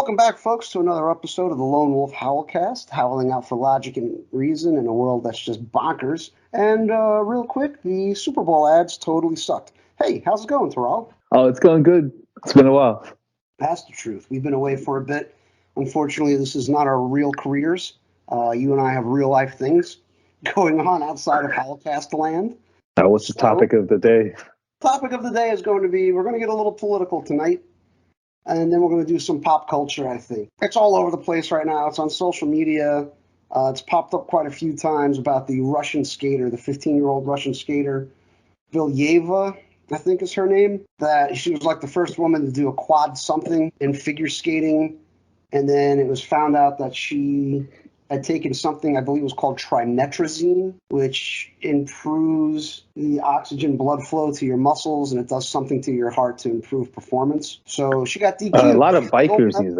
Welcome back, folks, to another episode of the Lone Wolf Howlcast, howling out for logic and reason in a world that's just bonkers. And real quick, the Super Bowl ads totally sucked. Hey, how's it going, Tiral? Oh, it's going good. It's been a while. That's the truth. We've been away for a bit. Unfortunately, this is not our real careers. You and I have real life things going on outside of Howlcast land. What's the topic of the day? Topic of the day is going to be, we're going to get a little political tonight. And then we're going to do some pop culture, I think. It's all over the place right now. It's on social media. It's popped up quite a few times about the Russian skater, the 15-year-old Russian skater, Vlieva, I think is her name. That she was like the first woman to do a quad something in figure skating. And then it was found out that she had taken something I believe was called trimetrazine, which improves the oxygen blood flow to your muscles, and it does something to your heart to improve performance. So she got DQ'd. A lot of bikers use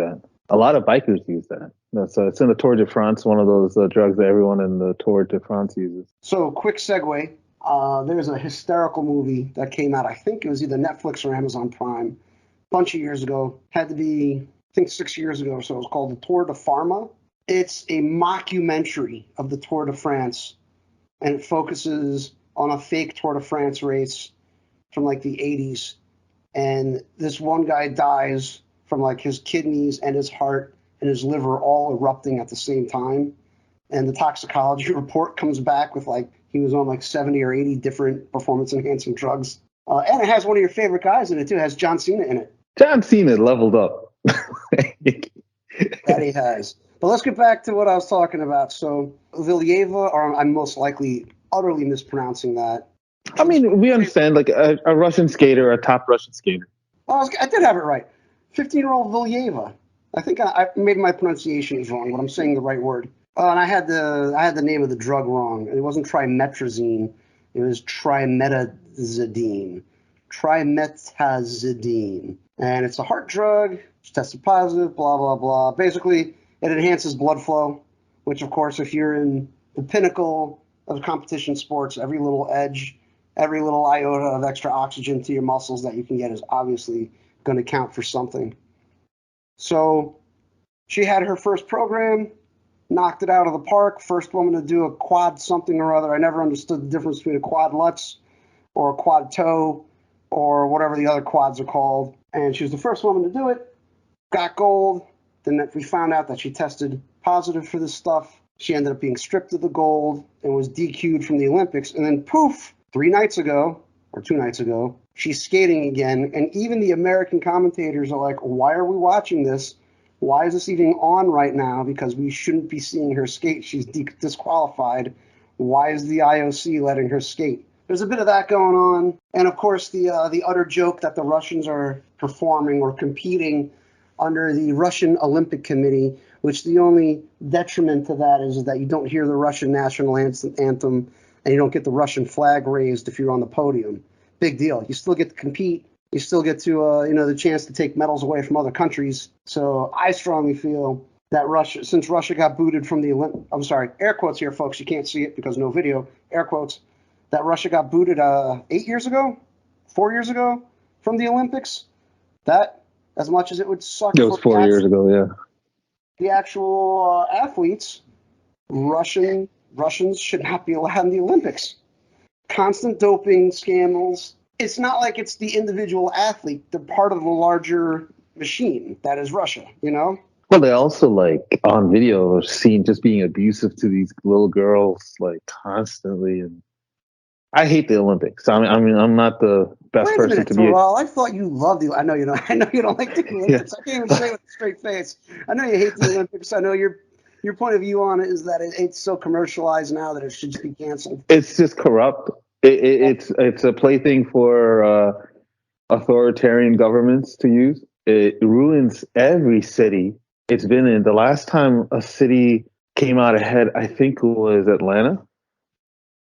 that. It's in the Tour de France, one of those drugs that everyone in the Tour de France uses. So quick segue. There's a hysterical movie that came out. I think it was either Netflix or Amazon Prime a bunch of years ago. Had to be, I think, 6 years ago or so. It was called The Tour de Pharma. It's a mockumentary of the Tour de France, and it focuses on a fake Tour de France race from like the 80s. And this one guy dies from like his kidneys and his heart and his liver all erupting at the same time. And the toxicology report comes back with like he was on like 70 or 80 different performance-enhancing drugs. And it has one of your favorite guys in it, too. It has John Cena in it. John Cena leveled up. That he has. But let's get back to what I was talking about. So Vlieva, or I'm most likely utterly mispronouncing that. I mean, we understand, like a Russian skater, a top Russian skater. Oh, I did have it right. 15-year-old Vlieva. I think maybe my pronunciation is wrong, but I'm saying the right word. And I had the name of the drug wrong. It wasn't trimetrazine. It was trimetazidine. Trimetazidine. And it's a heart drug. It's tested positive, blah, blah, blah. Basically, it enhances blood flow, which, of course, if you're in the pinnacle of competition sports, every little edge, every little iota of extra oxygen to your muscles that you can get is obviously going to count for something. So she had her first program, knocked it out of the park, first woman to do a quad something or other. I never understood the difference between a quad lutz or a quad toe or whatever the other quads are called. And she was the first woman to do it, got gold. Then we found out that she tested positive for this stuff. She ended up being stripped of the gold and was DQ'd from the Olympics. And then poof, 2 nights ago, she's skating again. And even the American commentators are like, why are we watching this? Why is this even on right now? Because we shouldn't be seeing her skate. She's disqualified. Why is the IOC letting her skate? There's a bit of that going on. And of course, the utter joke that the Russians are performing or competing under the Russian Olympic Committee, which the only detriment to that is that you don't hear the Russian national anthem and you don't get the Russian flag raised if you're on the podium. Big deal. You still get to compete. You still get to, the chance to take medals away from other countries. So I strongly feel that Russia, since Russia got booted from the air quotes here, folks. You can't see it because no video, air quotes, that Russia got booted 4 years ago from the Olympics. That, as much as it would suck. It was 4 years ago, yeah. The actual athletes, Russians should not be allowed in the Olympics. Constant doping scandals. It's not like it's the individual athlete. They're part of the larger machine that is Russia, Well, they also, like, on video are seen just being abusive to these little girls, like, constantly. And I hate the Olympics. I mean, I'm not the best person to be. I thought you loved the. I know you don't. I know you don't like the Olympics. Yeah. I can't even say it with a straight face. I know you hate the Olympics. I know your point of view on it is that it's so commercialized now that it should just be canceled. It's just corrupt. It's a plaything for authoritarian governments to use. It ruins every city it's been in. The last time a city came out ahead, I think it was Atlanta,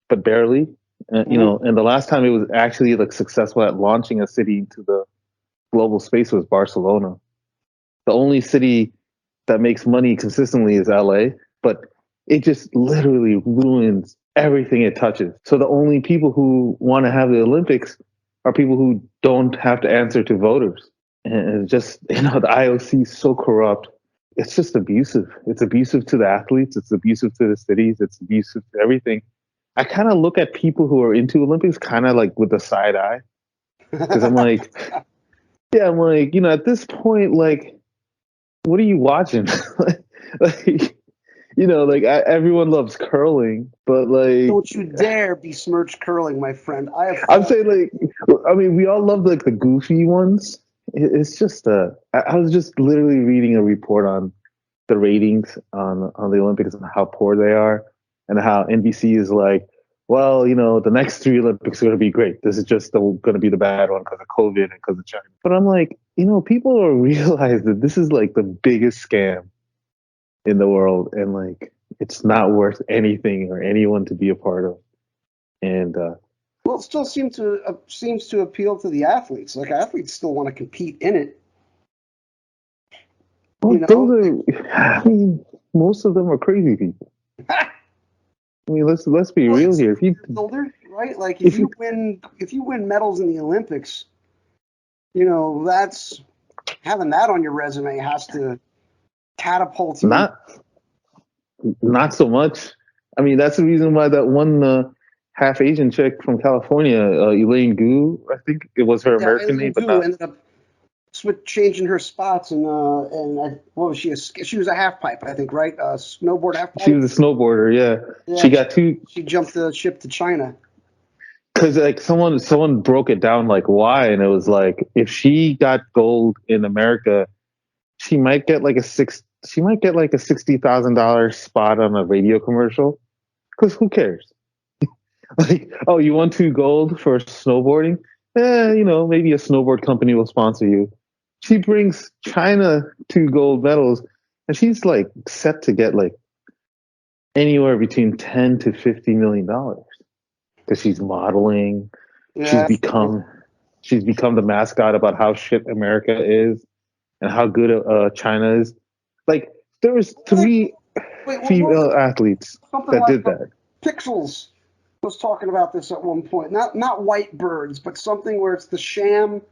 but barely. And the last time it was actually like successful at launching a city into the global space was Barcelona. The only city that makes money consistently is LA, but it just literally ruins everything it touches. So the only people who want to have the Olympics are people who don't have to answer to voters. and it's just the IOC is so corrupt. It's just abusive. It's abusive to the athletes. It's abusive to the cities. It's abusive to everything. I kind of look at people who are into Olympics kind of like with a side eye because I'm like, yeah, I'm like, at this point, like, what are you watching? like, everyone loves curling, but like, Don't you dare besmirch curling, my friend. I'm saying like, I mean, we all love like the goofy ones. It's just I was just literally reading a report on the ratings on the Olympics and how poor they are, and how NBC is like, well, the next three Olympics are going to be great. This is just going to be the bad one because of COVID and because of China. But I'm like, people don't realize that this is like the biggest scam in the world, and like it's not worth anything or anyone to be a part of. And well, it still seems to appeal to the athletes. Like athletes still want to compete in it. well, I mean, most of them are crazy people. I mean, let's be real here. If you older, right? Like if you win medals in the Olympics, that's having that on your resume has to catapult you. Not so much. I mean, that's the reason why that one half Asian chick from California, Eileen Gu, I think it was her American name, but ended up changing her spots and what was she? She was a half pipe, I think, right? Snowboard half pipe. She was a snowboarder, yeah. She got two. She jumped the ship to China. Because like someone broke it down like why, and it was like if she got gold in America, she might get like a $60,000 spot on a radio commercial. Because who cares? Like, oh, you won 2 gold for snowboarding? Maybe a snowboard company will sponsor you. She brings China 2 gold medals, and she's like set to get like anywhere between $10 to $50 million because she's modeling. Yeah. She's become the mascot about how shit America is and how good China is. Like there was 3 female athletes that did that. Pixels was talking about this at one point. Not white birds, but something where it's the sham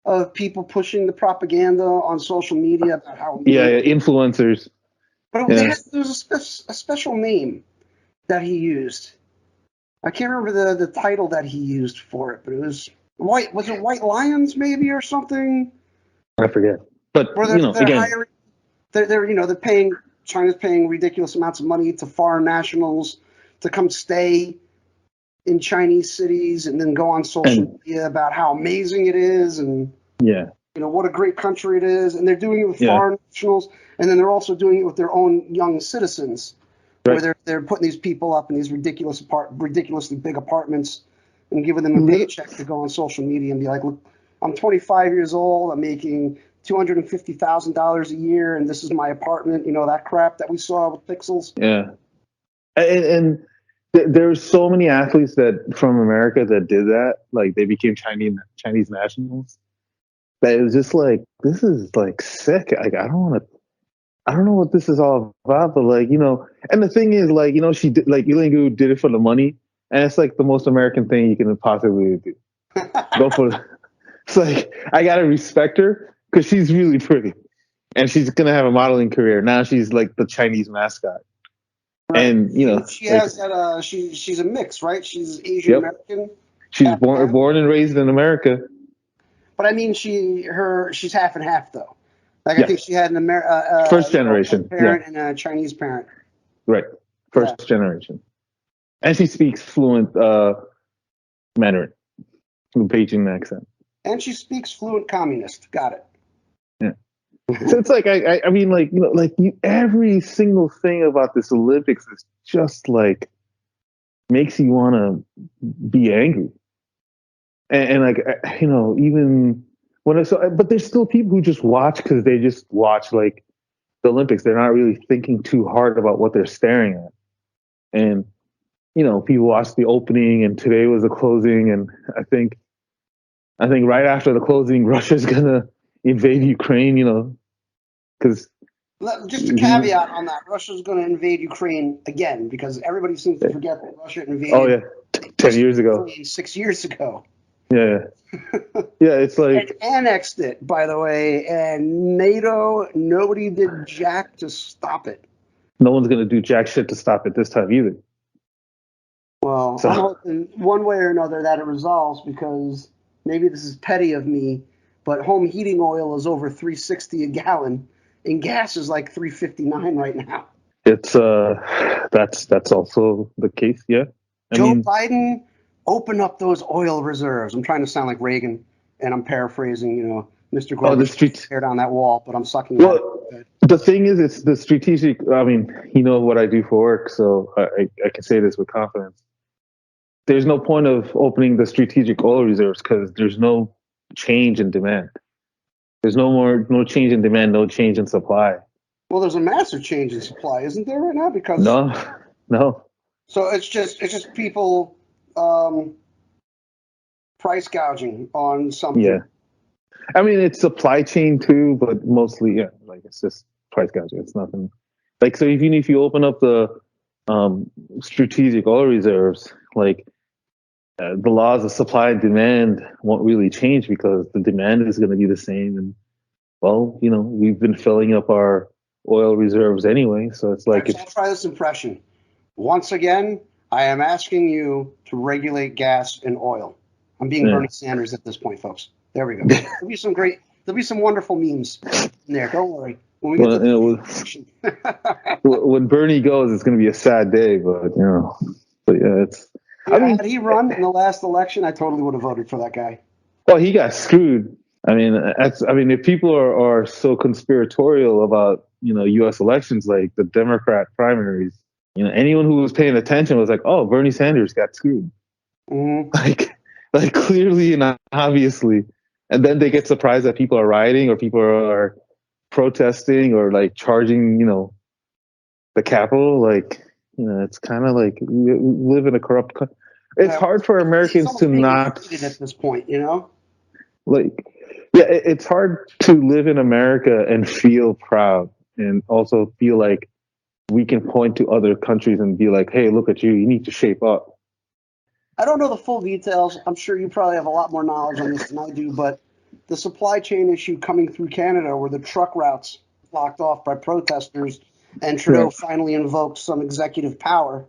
of people pushing the propaganda on social media about how influencers. But there was a special name that he used. I can't remember the title that he used for it, but it was white. Was it White Lions maybe or something? I forget. But they're paying. China's paying ridiculous amounts of money to foreign nationals to come stay in Chinese cities and then go on social media about how amazing it is and what a great country it is. And they're doing it with foreign nationals, and then they're also doing it with their own young citizens, where they're putting these people up in these ridiculously big apartments and giving them a paycheck to go on social media and be like, look, I'm 25 years old, I'm making $250,000 a year, and this is my apartment. That crap that we saw with Pixels. Yeah, and there's so many athletes from America that did that. Like they became Chinese nationals. That it was just like, this is like sick. Like I don't know what this is all about, but like and the thing is like she did, like Eileen Gu did it for the money, and it's like the most American thing you can possibly do. Go for it's like I gotta respect her. Because she's really pretty, and she's gonna have a modeling career. Now she's like the Chinese mascot, and she has that. She's a mix, right? She's Asian American. She's born and raised in America. But I mean, she's half and half though. Like I think she had an first generation parent and a Chinese parent. Right, first generation, and she speaks fluent Mandarin with Beijing accent. And she speaks fluent communist. Got it. Yeah. So it's like I mean, like every single thing about this Olympics is just like makes you want to be angry, and like even when but there's still people who just watch because they just watch like the Olympics. They're not really thinking too hard about what they're staring at, and people watch the opening, and today was the closing, and I think right after the closing, Russia's gonna invade Ukraine, because just a caveat on that, Russia's gonna invade Ukraine again because everybody seems to forget that Russia invaded. Oh yeah, 10 years ago, 6 years ago. Yeah. Yeah, it's And like annexed it, by the way, and NATO, nobody did jack to stop it. no one's gonna do jack shit to stop it this time either. Well, I'm So hoping one way or another that it resolves because maybe this is petty of me, but home heating oil is over 360 a gallon, and gas is like 359 right now. it's that's also the case, yeah. I Joe mean, Biden, open up those oil reserves. I'm trying to sound like Reagan, and I'm paraphrasing, Mr. oh, the Gorbachev, street. tear down that wall, but I'm sucking at Well, it. the thing is, it's the strategic. I mean, you know what I do for work, so I can say this with confidence. There's no point of opening the strategic oil reserves because there's no change in demand. There's no change in demand, no change in supply. Well, there's a massive change in supply, isn't there, right now? Because No, no, so it's just people um, price gouging on yeah. something. I mean, it's supply chain too, but mostly, yeah, like it's just price gouging. It's nothing. Like, so even if you open up the strategic oil reserves, like the laws of supply and demand won't really change because the demand is going to be the same. And well, we've been filling up our oil reserves anyway. So it's All like right, so if I'll try this impression. Once again, I am asking you to regulate gas and oil. I'm being yeah. Bernie Sanders at this point, folks. There we go. There'll be some wonderful memes in there. Don't worry. When we get to Well, the election. when Bernie goes, it's going to be a sad day. But yeah, it's. I Yeah, mean, had he run in the last election, I totally would have voted for that guy. well, he got screwed. I mean, if people are so conspiratorial about U.S. elections, like the Democrat primaries, anyone who was paying attention was like, "Oh, Bernie Sanders got screwed," Hmm. like like clearly and obviously. And then they get surprised that people are rioting or people are protesting or like charging, the Capitol. Like, it's kind of like we live in a corrupt country. It's Yeah, hard for it's Americans to almost being not inflated at this point. like. Yeah, it's hard to live in America and feel proud and also feel like we can point to other countries and be like, "Hey, look at you! You need to shape up." I don't know the full details. I'm sure you probably have a lot more knowledge on this than I do, but the supply chain issue coming through Canada where the truck routes blocked off by protesters and Trudeau Right. finally invoked some executive power.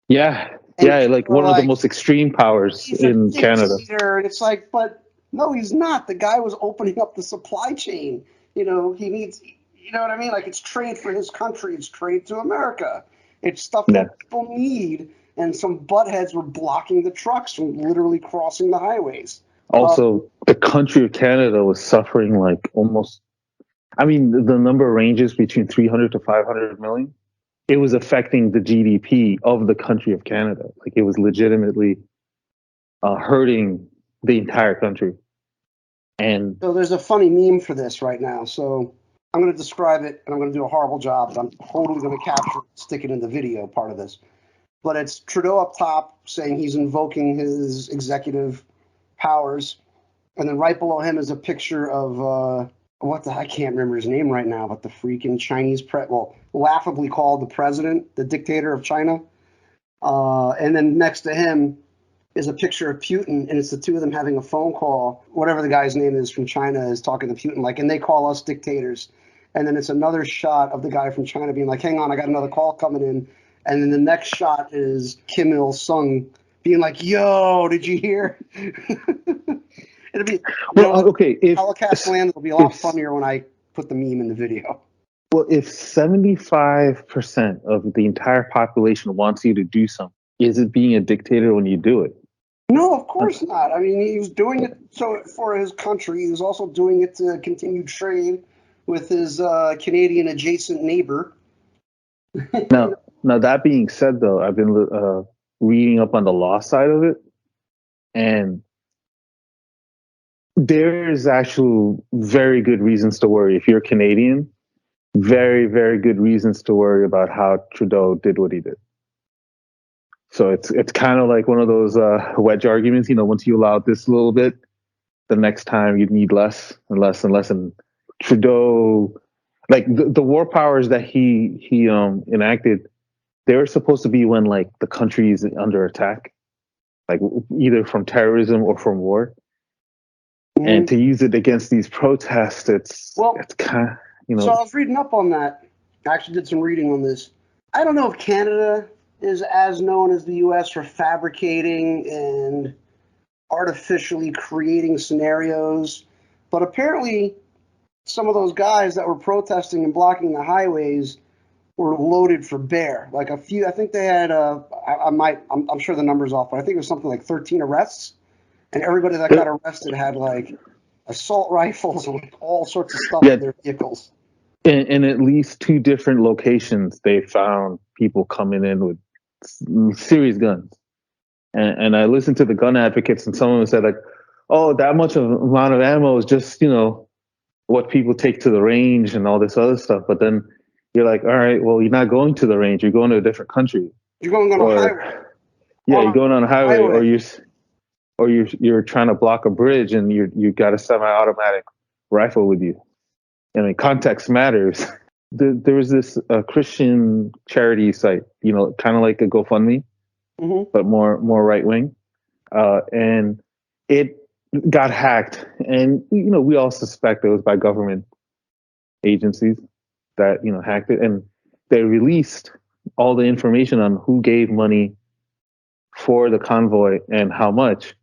Yeah, And yeah, like people are one of the like, most extreme powers he's a in Canada. dictator. And it's like, but no, he's not. The guy was opening up the supply chain. He needs, you know what I mean? Like it's trade for his country, it's trade to America. It's stuff Yeah. that people need. And some buttheads were blocking the trucks from literally crossing the highways. Also, the country of Canada was suffering like almost. I mean, the number ranges between 300 to 500 million. It was affecting the GDP of the country of Canada. Like it was legitimately hurting the entire country. And So there's a funny meme for this right now. So I'm going to describe it, and I'm going to do a horrible job, but I'm totally going to capture it, stick it in the video part of this. But it's Trudeau up top saying he's invoking his executive powers, and then right below him is a picture of I can't remember his name right now, but the freaking Chinese laughably called the president, the dictator of China. And then next to him is a picture of Putin, and it's the two of them having a phone call. Whatever the guy's name is from China is talking to Putin, like, and they call us dictators. And then it's another shot of the guy from China being like, "Hang on, I got another call coming in." And then the next shot is Kim Il Sung being like, "Yo, did you hear?" It'll be, okay, Holocaust land. It'll be a lot if funnier when I put the meme in the video. if 75% of the entire population wants you to do something, is it being a dictator when you do it? No, of course not. I mean, he was doing it so for his country. He was also doing it to continue trade with his Canadian adjacent neighbor. Now that being said, though, I've been reading up on the law side of it, and there's actual very good reasons to worry. If you're Canadian, very, very good reasons to worry about how Trudeau did what he did. So it's kind of like one of those wedge arguments. Once you allow this a little bit, the next time you need less and less and less. And Trudeau, like the war powers that he enacted, they were supposed to be when like the country is under attack. like either from terrorism or from war. Mhm. And to use it against these protests, it's kind of, So I was reading up on that. I actually did some reading on this. I don't know if Canada is as known as the U.S. for fabricating and artificially creating scenarios, but apparently some of those guys that were protesting and blocking the highways were loaded for bear. Like a few, I think they had, I'm sure the number's off, but I think it was something like 13 arrests, and everybody that got arrested had like assault rifles and like all sorts of stuff in their vehicles. In at least 2 different locations, they found people coming in with serious guns. And I listened to the gun advocates, and some of them said like, "Oh, that much of amount of ammo is just what people take to the range and all this other stuff." But then you're like, "All right, well, you're not going to the range. You're going to a different country. You're going on a highway. Yeah, you're going on a highway, or you're trying to block a bridge, and you got a semi-automatic rifle with you. I mean, context matters." There was this Christian charity site, kind of like a GoFundMe, but more right wing, and it got hacked, and we all suspect it was by government agencies that hacked it, and they released all the information on who gave money for the convoy and how much,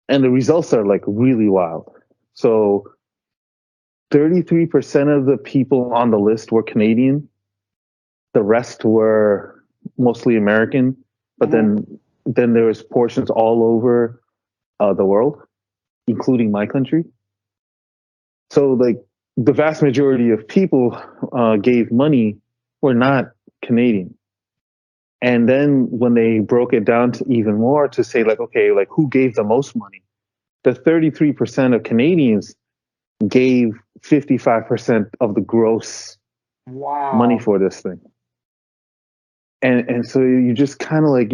and the results are like really wild. So 33% of the people on the list were Canadian. The rest were mostly American, but then there was portions all over the world, including my country. So like the vast majority of people gave money were not Canadian. And then when they broke it down to even more to say like, okay, like who gave the most money? The 33% of Canadians gave 55% of the gross money for this thing. And so you just kind of like,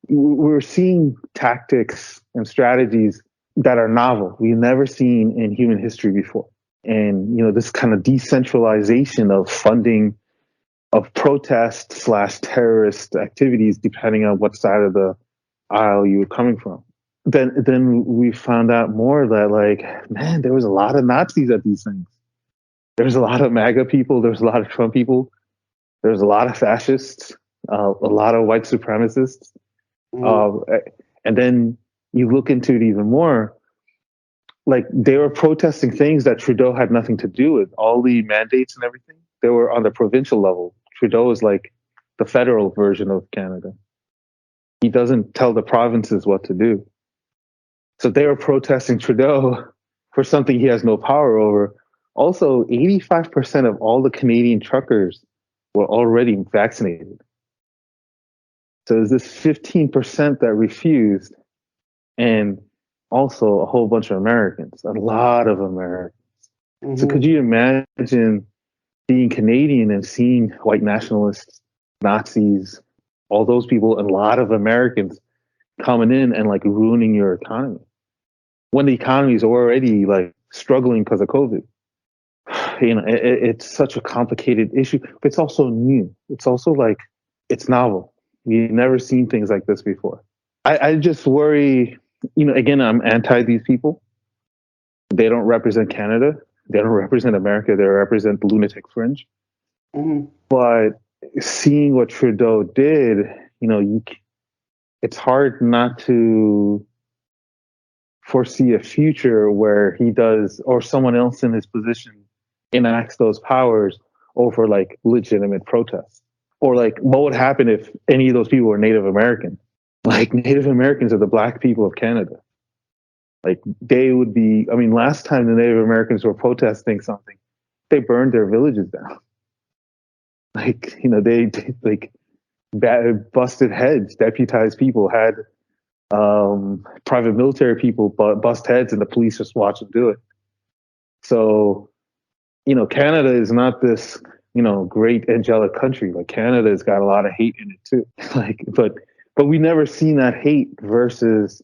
we're seeing tactics and strategies that are novel. We've never seen in human history before. And, this kind of decentralization of funding of protest / terrorist activities, depending on what side of the aisle you were coming from. Then we found out more that like, man, there was a lot of Nazis at these things. There's a lot of MAGA people. There's a lot of Trump people. There's a lot of fascists, a lot of white supremacists. And then you look into it even more, like they were protesting things that Trudeau had nothing to do with. All the mandates and everything, they were on the provincial level. Trudeau is like the federal version of Canada. He doesn't tell the provinces what to do. So they were protesting Trudeau for something he has no power over. Also, 85% of all the Canadian truckers were already vaccinated. So there's this 15% that refused, and also a whole bunch of Americans, a lot of Americans. So could you imagine being Canadian and seeing white nationalists, Nazis, all those people, and a lot of Americans coming in and like ruining your economy when the economy is already like struggling because of COVID? It's such a complicated issue, but it's also new. It's also like, it's novel. We've never seen things like this before. I just worry, again, I'm anti these people. They don't represent Canada. They don't represent America. They represent the lunatic fringe. But seeing what Trudeau did, it's hard not to foresee a future where he does, or someone else in his position enacts those powers over like legitimate protests. Or like, what would happen if any of those people were Native American? Like, Native Americans are the black people of Canada. Like, they would be, last time the Native Americans were protesting something, they burned their villages down. Like, they like busted heads, deputized people had private military people bust heads, and the police just watch them do it. So, Canada is not this, great angelic country. Like, Canada's got a lot of hate in it too. Like, but we've never seen that hate versus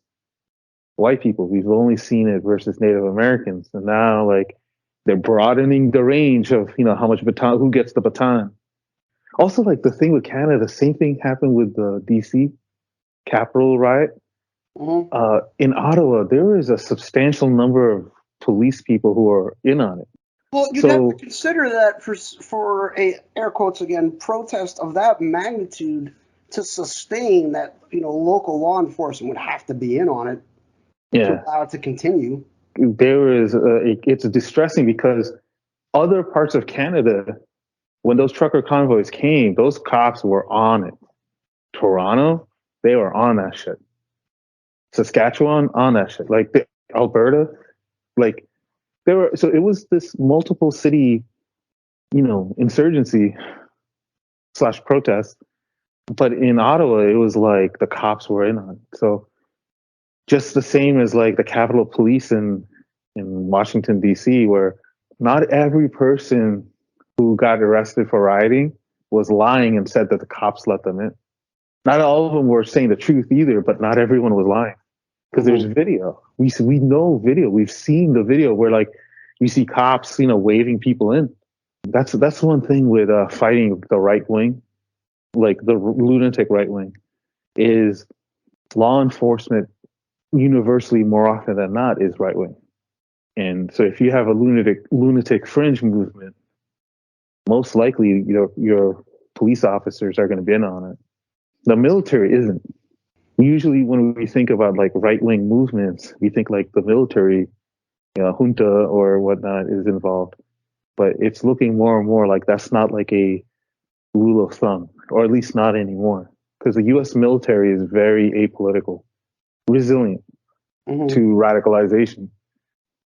white people. We've only seen it versus Native Americans. And now, like, they're broadening the range of, how much baton, who gets the baton. Also, like, the thing with Canada, the same thing happened with the DC Capitol riot. Mhm. In Ottawa, there is a substantial number of police people who are in on it. Well, you'd have to So consider that for a air quotes again protest of that magnitude to sustain that local law enforcement would have to be in on it to yeah, allow it to continue. there is. It's distressing because other parts of Canada, when those trucker convoys came, those cops were on it. Toronto, they were on that shit. Saskatchewan, on that shit. Like Alberta, like there were. So it was this multiple city, insurgency slash protest. But in Ottawa, it was like the cops were in on it. So just the same as like the Capitol Police in Washington D.C., where not every person who got arrested for rioting was lying and said that the cops let them in. Not all of them were saying the truth either, but not everyone was lying because there's Mhm. video. We know video. We've seen the video where like you see cops, waving people in. That's one thing with fighting the right wing, like the lunatic right wing, is law enforcement universally more often than not is right wing. And so if you have a lunatic fringe movement, most likely your police officers are going to be in on it. The military isn't. Usually when we think about like right wing movements, we think like the military, junta or whatnot is involved. But it's looking more and more like that's not like a rule of thumb, or at least not anymore. Because the US military is very apolitical, resilient to Mhm. radicalization.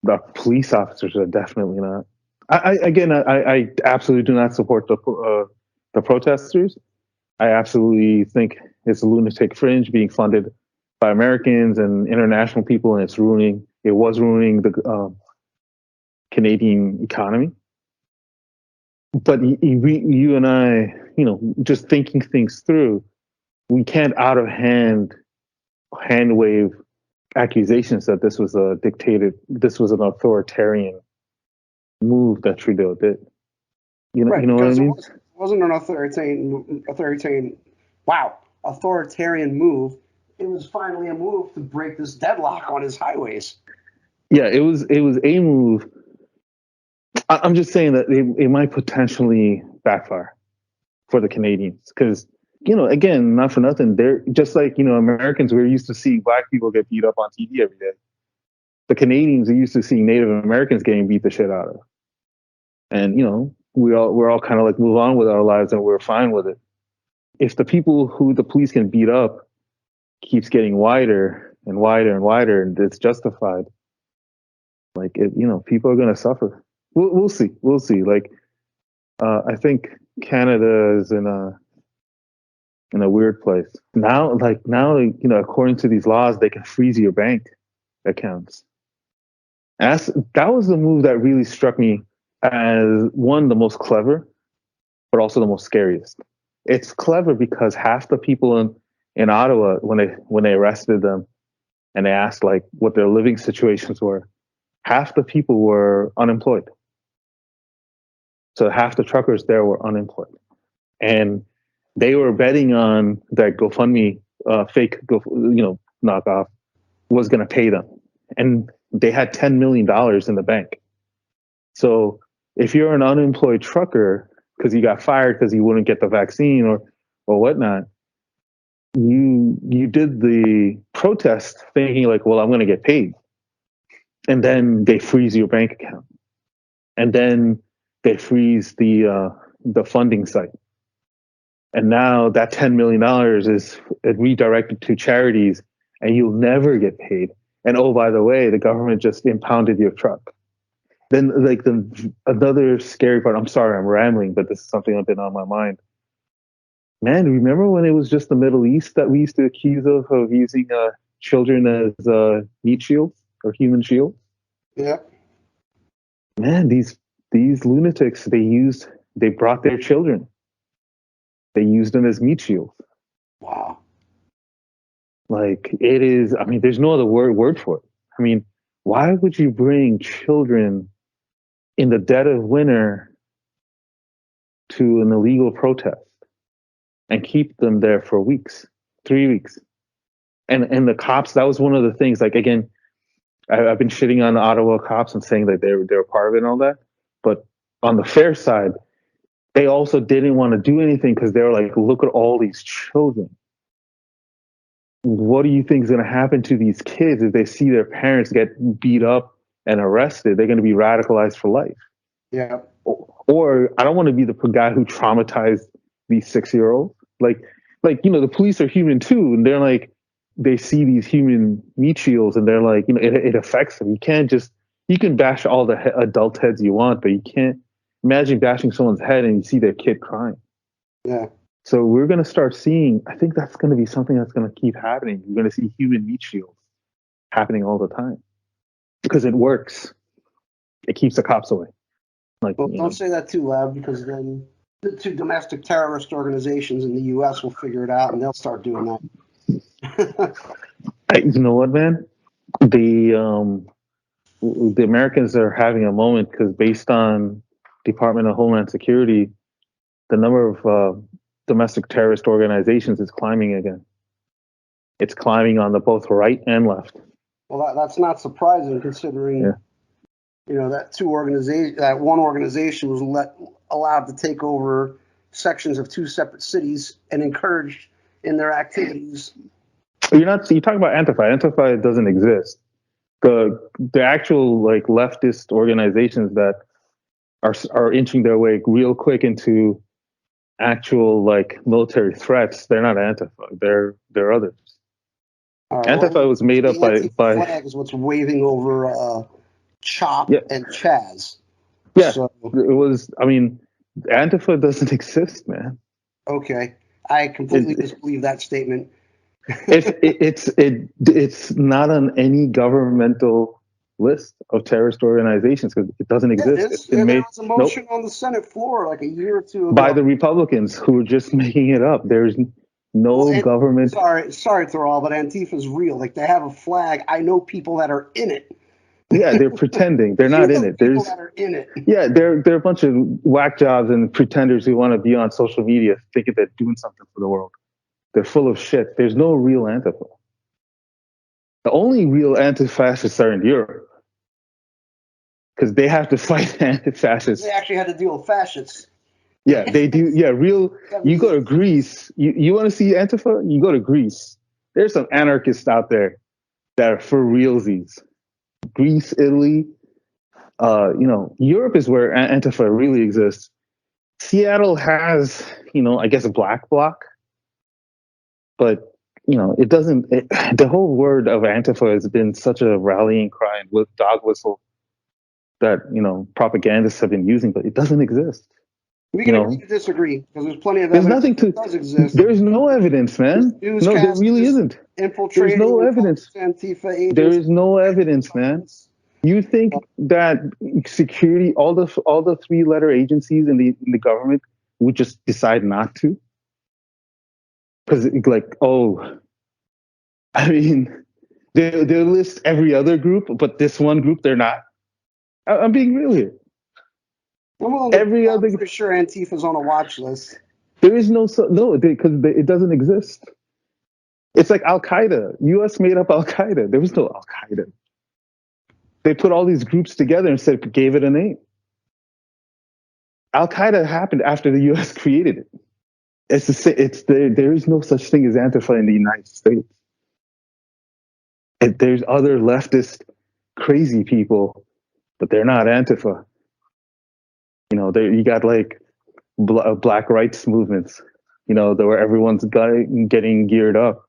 The police officers are definitely not. I absolutely do not support the protesters. I absolutely think it's a lunatic fringe being funded by Americans and international people, and it's ruining. It was ruining the Canadian economy. But you and I, just thinking things through, we can't out of hand wave accusations that this was this was an authoritarian move that Trudeau did. Right, You know what I because mean? it wasn't an authoritarian move. It was finally a move to break this deadlock on his highways. Yeah, it was a move. I'm just saying that it might potentially backfire for the Canadians because again, not for nothing, they're just like Americans. We're used to seeing black people get beat up on TV every day. The Canadians are used to seeing Native Americans getting beat the shit out of, and we're all kind of like move on with our lives and we're fine with it. If the people who the police can beat up keeps getting wider and wider and wider, and it's justified, like people are going to suffer. We'll see. We'll see. Like I think Canada is in a weird place now. Like now, according to these laws, they can freeze your bank accounts. That was the move that really struck me as one the most clever, but also the most scariest. It's clever because half the people in Ottawa when they arrested them and they asked like what their living situations were, half the people were unemployed. So half the truckers there were unemployed, and they were betting on that GoFundMe fake knockoff was going to pay them, and they had $10 million in the bank. So if you're an unemployed trucker because you got fired because you wouldn't get the vaccine or whatnot, you did the protest thinking like, well, I'm going to get paid, and then they freeze your bank account, and then they freeze the funding site. And now that $10 million is redirected to charities and you'll never get paid. And oh, by the way, the government just impounded your truck. Then like another scary part, I'm sorry, I'm rambling, but this is something that's been on my mind. Man, remember when it was just the Middle East that we used to accuse of using children as meat shields or human shields? Yeah. Man, these lunatics, they brought their children. They used them as meat shields. Wow. Like it is, I mean, there's no other word for it. I mean, why would you bring children in the dead of winter to an illegal protest and keep them there for weeks, 3 weeks? And the cops, that was one of the things. Like again, I've been shitting on the Ottawa cops and saying that they're part of it and all that. But on the fair side, they also didn't want to do anything because they were like, look at all these children. What do you think is going to happen to these kids if they see their parents get beat up and arrested? They're going to be radicalized for life. Yeah. Or I don't want to be the guy who traumatized these 6-year-olds. Like, the police are human too. And they're like, they see these human meat shields and they're like, it affects them. You can bash all the adult heads you want, but you can't imagine bashing someone's head and you see their kid crying. Yeah. So we're going to start seeing, I think that's going to be something that's going to keep happening. You're going to see human meat shields happening all the time because it works. It keeps the cops away. Like, Well, don't say that too loud because then the two domestic terrorist organizations in the U.S. will figure it out and they'll start doing that. You know what, man? The Americans are having a moment because based on Department of Homeland Security, the number of domestic terrorist organizations is climbing again. It's climbing on the both right and left. Well, that's not surprising considering, that one organization was allowed to take over sections of 2 separate cities and encouraged in their activities. You're talking about Anitfa. Anitfa doesn't exist. The actual like leftist organizations that are inching their way real quick into actual like military threats, they're not Antifa. They're others. Antifa was made up by flag is what's waving over Chop and Chaz. Yeah, so, it was. I mean, Antifa doesn't exist, man. Okay, I completely disbelieve that statement. It's not on any governmental list of terrorist organizations because it doesn't exist. There was a motion on the Senate floor like a year or two ago by the Republicans who were just making it up. There's no government. Sorry, Tiral, but Antifa's real. Like they have a flag. I know people that are in it. Yeah, they're pretending. They're not in it. People that are in it. Yeah, they're a bunch of whack jobs and pretenders who want to be on social media thinking they're doing something for the world. They're full of shit. There's no real Antifa. The only real anti-fascists are in Europe because they have to fight anti-fascists. They actually had to deal with fascists. Yeah, they do. Yeah, real. You go to Greece. You want to see Antifa? You go to Greece. There's some anarchists out there that are for realsies. Greece, Italy, Europe is where Antifa really exists. Seattle has, I guess a black bloc, but it doesn't. The whole word of Antifa has been such a rallying cry and dog whistle that propagandists have been using, but it doesn't exist. We can agree to disagree because there's plenty of evidence. There's nothing does exist. There's no evidence, man. No, there really isn't. There's no evidence. Antifa agents. There is no evidence, man. You think that security, all the 3-letter agencies in the government would just decide not to? Because they'll list every other group, but this one group they're not. I'm being real here. I'm pretty sure Antifa's on a watch list. There is because it doesn't exist. It's like Al Qaeda. U.S. made up Al Qaeda. There was no Al Qaeda. They put all these groups together and gave it a name. Al Qaeda happened after the U.S. created it. There is no such thing as Antifa in the United States. There's other leftist crazy people, but they're not Antifa. You got like black rights movements, where everyone's getting geared up.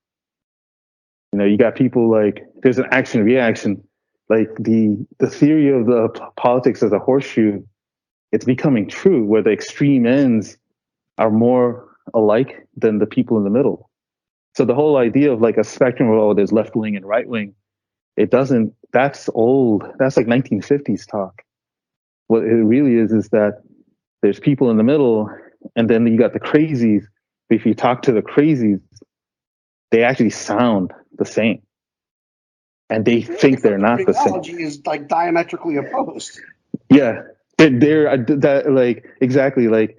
You got people like there's an action reaction, like the theory of the politics as a horseshoe. It's becoming true where the extreme ends are more alike than the people in the middle. So the whole idea of like a spectrum of there's left wing and right wing, it doesn't. That's old. That's like 1950s talk. What it really is that there's people in the middle, and then you got the crazies. If you talk to the crazies, they actually sound the same, and they think they're not the same. Ideology is like diametrically opposed. Yeah, they're that like exactly like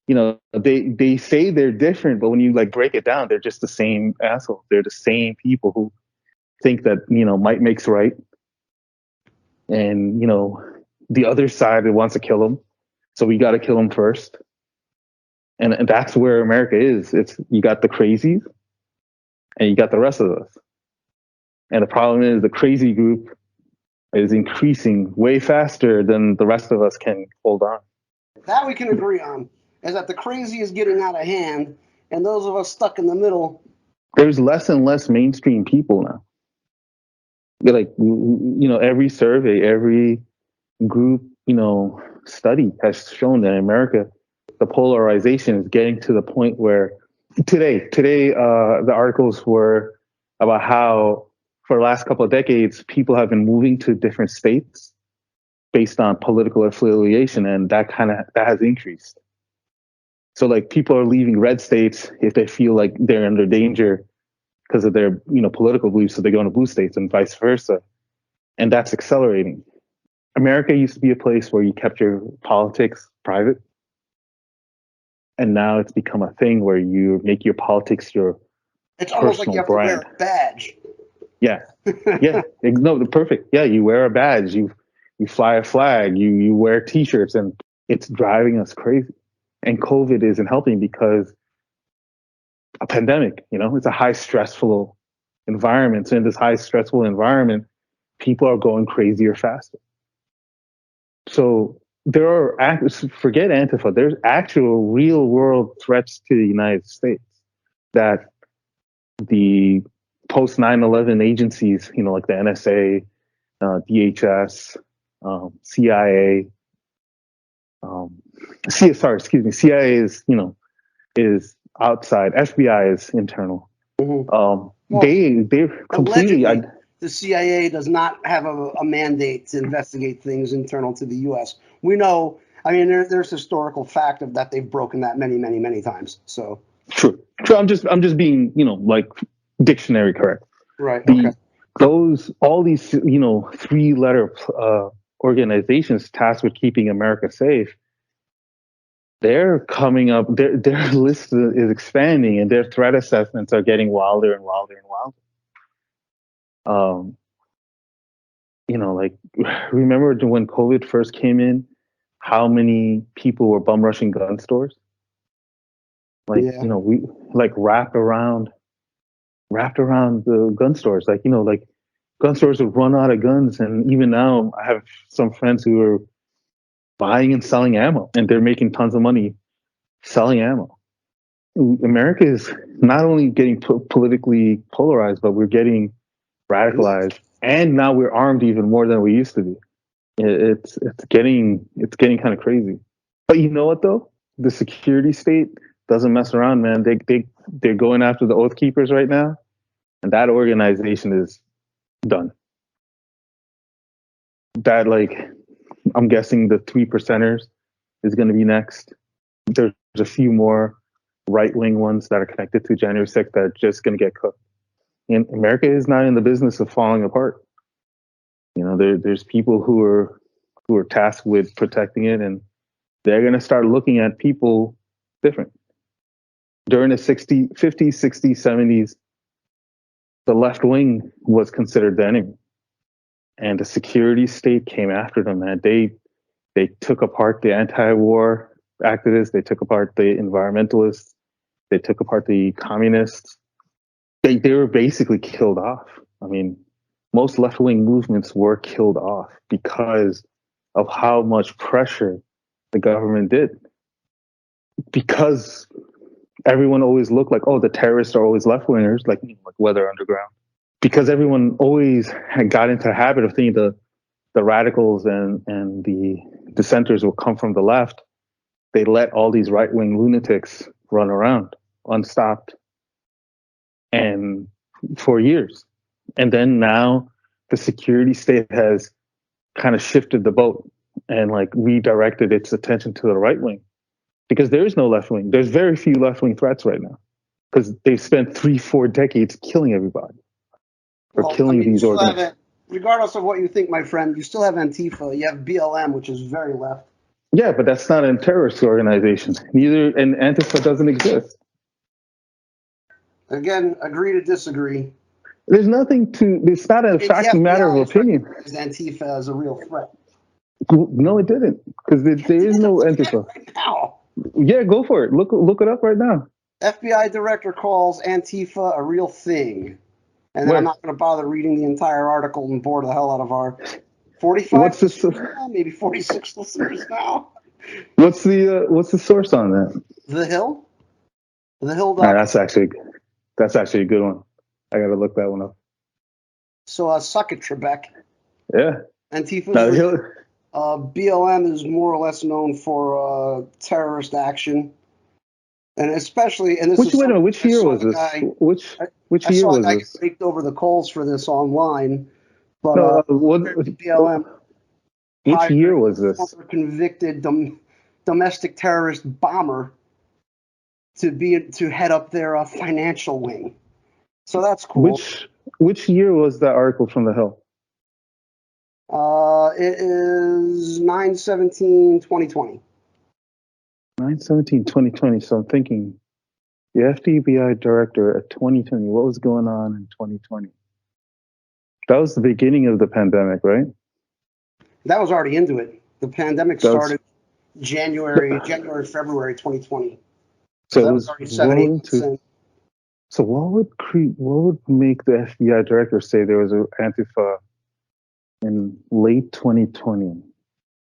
they say they're different, but when you like break it down, they're just the same assholes. They're the same people who think that might makes right, and the other side wants to kill them, so we got to kill them first. And that's where America is. It's you got the crazies, and you got the rest of us. And the problem is the crazy group is increasing way faster than the rest of us can hold on. That we can agree on, is that the crazy is getting out of hand, and those of us stuck in the middle. There's less and less mainstream people now. Like, every survey, every group, study has shown that in America, the polarization is getting to the point where today, the articles were about how for the last couple of decades, people have been moving to different states based on political affiliation, and that has increased. So like people are leaving red states if they feel like they're under danger because of their political beliefs, so they go into blue states and vice versa, and that's accelerating. America used to be a place where you kept your politics private, and now it's become a thing where you make your politics your it's almost like you have brand. To wear a badge. Yeah, yeah, no, perfect. Yeah, you wear a badge, you fly a flag, you wear T-shirts, and it's driving us crazy. And COVID isn't helping because a pandemic, it's a high stressful environment. So in this high stressful environment, people are going crazier faster. So there are, forget Antifa, there's actual real world threats to the United States that the post 9/11 agencies, like the NSA, DHS, CIA, CIA is outside. FBI is internal. Mm-hmm. They're completely. The CIA does not have a mandate to investigate things internal to the U.S. We know. I mean, there's historical fact of that they've broken that many, many, many times. So true. I'm just being like dictionary correct. Right. Okay. All these 3-letter organizations tasked with keeping America safe, they're coming up. Their list is expanding, and their threat assessments are getting wilder and wilder and wilder. Like remember when COVID first came in, how many people were bum rushing gun stores? Like we like wrapped around the gun stores. Like gun stores would run out of guns, and even now I have some friends who are buying and selling ammo, and they're making tons of money selling ammo. America is not only getting politically polarized, but we're getting radicalized, and now we're armed even more than we used to be. It's getting kind of crazy. But you know what though? The security state doesn't mess around, man. They're going after the Oath Keepers right now, and that organization is done. That I'm guessing the 3%ers is going to be next. There's a few more right-wing ones that are connected to January 6th that are just going to get cooked. And America is not in the business of falling apart. There's people who are tasked with protecting it, and they're going to start looking at people different. During the 50s, 60s, 70s, the left wing was considered the enemy, and the security state came after them, and they took apart the anti-war activists, they took apart the environmentalists, they took apart the communists. They were basically killed off. I mean, most left-wing movements were killed off because of how much pressure the government did. Because everyone always looked like, oh, the terrorists are always left-wingers, like Weather Underground. Because everyone always had got into a habit of thinking the radicals and the dissenters will come from the left, they let all these right-wing lunatics run around unstopped and for years. And then now the security state has kind of shifted the boat and redirected its attention to the right wing, because there is no left wing. There's very few left wing threats right now because they've spent 3-4 decades killing everybody or killing these organizations. Regardless of what you think, my friend, you still have Antifa. You have BLM, which is very left. Yeah, but that's not a terrorist organization. Neither, and Antifa doesn't exist. Again, agree to disagree. There's nothing to. It's not a I mean, the fact matter of FBI has opinion. recognized Antifa as a real threat. No, it didn't, because there is no Look at it Antifa. right now. Yeah, go for it. Look it up right now. FBI director calls Antifa a real thing. And then I'm Where? not going to bother reading the entire article and bore the hell out of our 45 What's the listeners now, maybe 46 listeners now. what's the source on that? The Hill? Nah, TheHill.com. that's actually a good one. I gotta look that one up. So suck it, Trebek. Yeah. Antifa's Now, real. BLM is more or less known for terrorist action. And especially, and this is wait a minute, something which I year saw was the this? guy, Which I year saw a was guy get this? raked over the coals for this online. But No, what? BLM Which hired year a was this? former convicted domestic terrorist bomber to head up their financial wing. So that's cool. Which year was that article from The Hill? It is 9/17/2020. 9/17/2020. So I'm thinking, the FBI director at 2020. What was going on in 2020? That was the beginning of the pandemic, right? That was already into it. The pandemic That was, started January, February 2020. so So it that was was already 7-8 well months into. in. So what would make the FBI director say there was an Antifa in late 2020?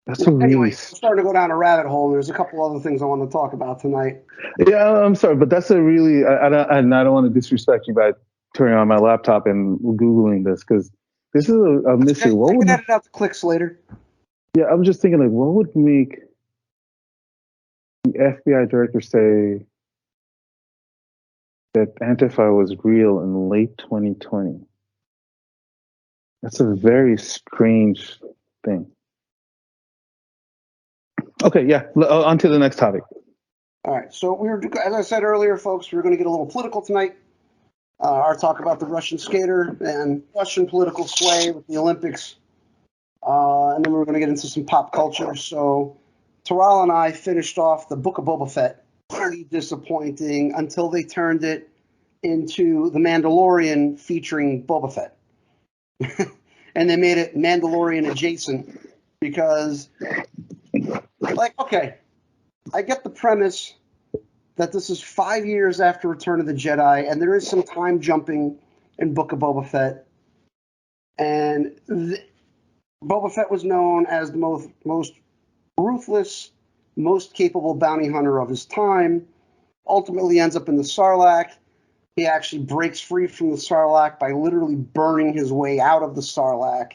That's a Well, anyway, really. I'm starting to go down a rabbit hole. There's a couple other things I want to talk about tonight. Yeah, I'm sorry, but that's a really. I don't want to disrespect you by turning on my laptop and googling this, because this is a mystery. What I can would? edit out the clicks later. Yeah, I'm just thinking, like, what would make the FBI director say that Antifa was real in late 2020? That's a very strange thing. Okay, yeah. On to the next topic. All right. So as I said earlier, folks, we're going to get a little political tonight. Our talk about the Russian skater and Russian political sway with the Olympics. And then we're going to get into some pop culture. So Tiral and I finished off the Book of Boba Fett. Pretty disappointing until they turned it into The Mandalorian featuring Boba Fett. And they made it Mandalorian adjacent because, like, okay, I get the premise that this is 5 years after Return of the Jedi, and there is some time jumping in Book of Boba Fett. And Boba Fett was known as the most ruthless, most capable bounty hunter of his time. Ultimately ends up in the Sarlacc. He actually breaks free from the Sarlacc by literally burning his way out of the Sarlacc.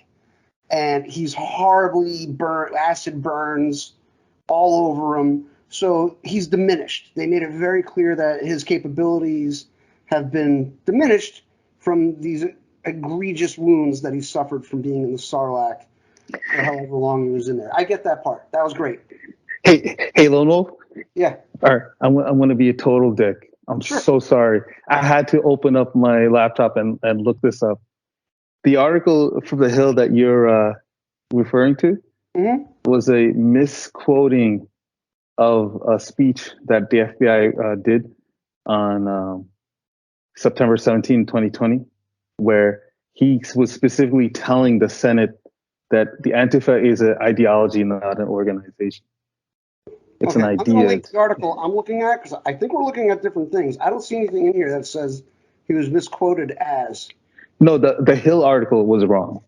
And he's horribly burnt, acid burns all over him. So he's diminished. They made it very clear that his capabilities have been diminished from these egregious wounds that he suffered from being in the Sarlacc for however long he was in there. I get that part. That was great. Hey, Lone Wolf. Yeah. All right, I'm going to be a total dick. I'm Sure. so sorry. I had to open up my laptop and look this up. The article from The Hill that you're referring to was a misquoting of a speech that the FBI did on September 17, 2020, where he was specifically telling the Senate that the Antifa is an ideology, not an organization. It's an idea. I'm going to link the article I'm looking at because I think we're looking at different things. I don't see anything in here that says he was misquoted as. No, the Hill article was wrong.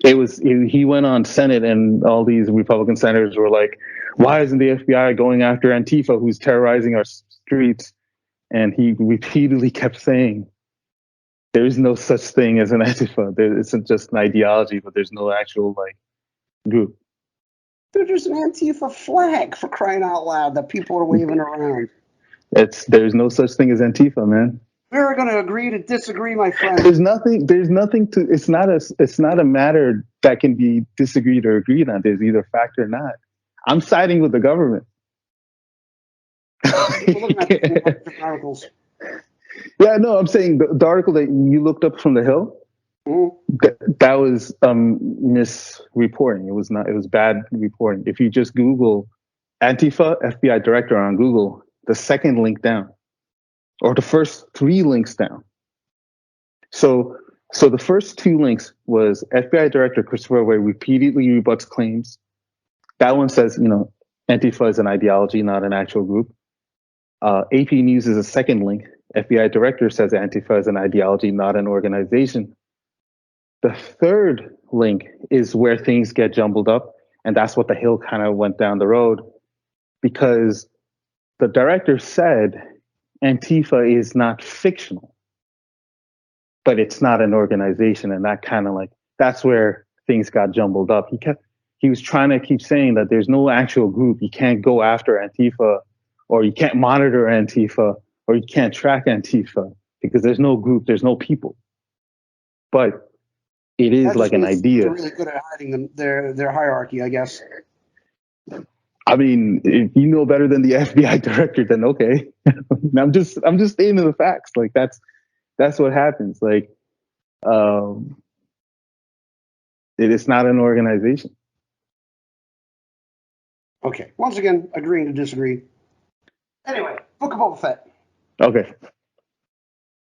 He went on Senate, and all these Republican senators were like, "Why isn't the FBI going after Antifa, who's terrorizing our streets?" And he repeatedly kept saying, "There is no such thing as an Antifa. It's just an ideology, but there's no actual group." Dude, there's an Antifa flag, for crying out loud, that people are waving around. There's no such thing as Antifa, man. We're going to agree to disagree, my friend. There's nothing to. It's not a matter that can be disagreed or agreed on. There's either fact or not. I'm siding with the government. We're looking at different articles. Yeah, no, I'm saying the article that you looked up from The Hill, that was misreporting. It was not. It was bad reporting. If you just Google Antifa, FBI director on Google, the second link down, or the first 3 links down. So the first 2 links was FBI director Christopher Wray repeatedly rebuts claims. That one says, Antifa is an ideology, not an actual group. AP News is a second link. FBI director says Antifa is an ideology, not an organization. The third link is where things get jumbled up, and that's what the Hill kind of went down the road, because the director said Antifa is not fictional, but it's not an organization, and that kind of that's where things got jumbled up. He was trying to keep saying that there's no actual group. You can't go after Antifa, or you can't monitor Antifa, or you can't track Antifa, because there's no group, there's no people. But it is like an idea. They're really good at hiding their hierarchy, I guess. I mean, if you know better than the FBI director, then okay. I'm just stating the facts. Like that's what happens. Like, it's not an organization. Okay. Once again, agreeing to disagree. Anyway, Book of Boba Fett. Okay.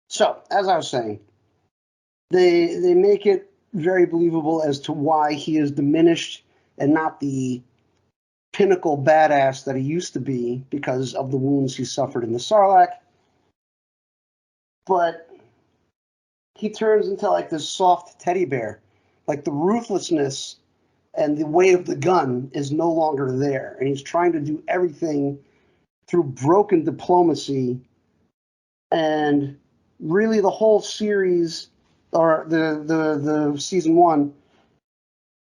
So, as I was saying, they make it very believable as to why he is diminished and not the pinnacle badass that he used to be because of the wounds he suffered in the Sarlacc. But he turns into like this soft teddy bear. Like the ruthlessness and the weight of the gun is no longer there. And he's trying to do everything through broken diplomacy. And really the whole series, or the season 1,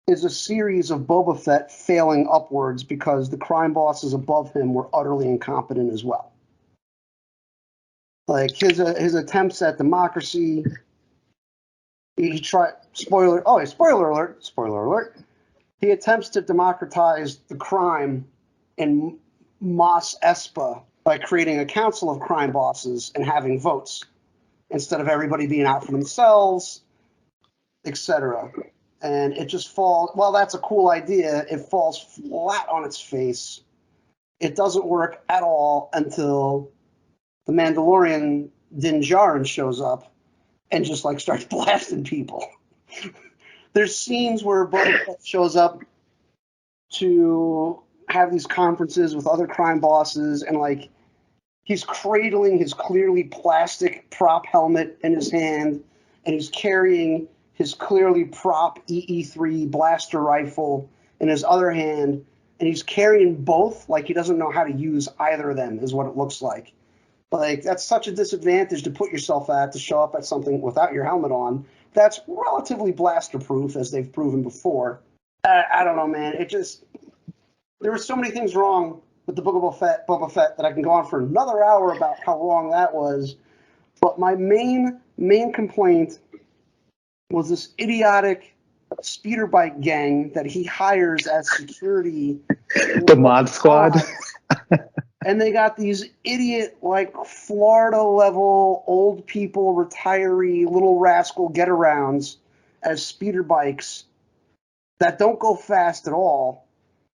is a series of Boba Fett failing upwards because the crime bosses above him were utterly incompetent as well. Like his attempts at democracy, he tried spoiler alert. He attempts to democratize the crime in Mos Espa by creating a council of crime bosses and having votes instead of everybody being out for themselves, etc. And it just falls, well, that's a cool idea. It falls flat on its face. It doesn't work at all until the Mandalorian Din Djarin shows up and just like starts blasting people. There's scenes where Boba Fett shows up to have these conferences with other crime bosses, and like he's cradling his clearly plastic prop helmet in his hand, and he's carrying his clearly prop EE3 blaster rifle in his other hand, and he's carrying both like he doesn't know how to use either of them, is what it looks like. Like, that's such a disadvantage to put yourself at, to show up at something without your helmet on. That's relatively blaster-proof, as they've proven before. I don't know, man. There were so many things wrong with the Book of Boba Fett that I can go on for another hour about how wrong that was. But my main complaint was this idiotic speeder bike gang that he hires as security. The Mod Squad. And they got these idiot, like, Florida-level old people, retiree, little rascal get-arounds as speeder bikes that don't go fast at all.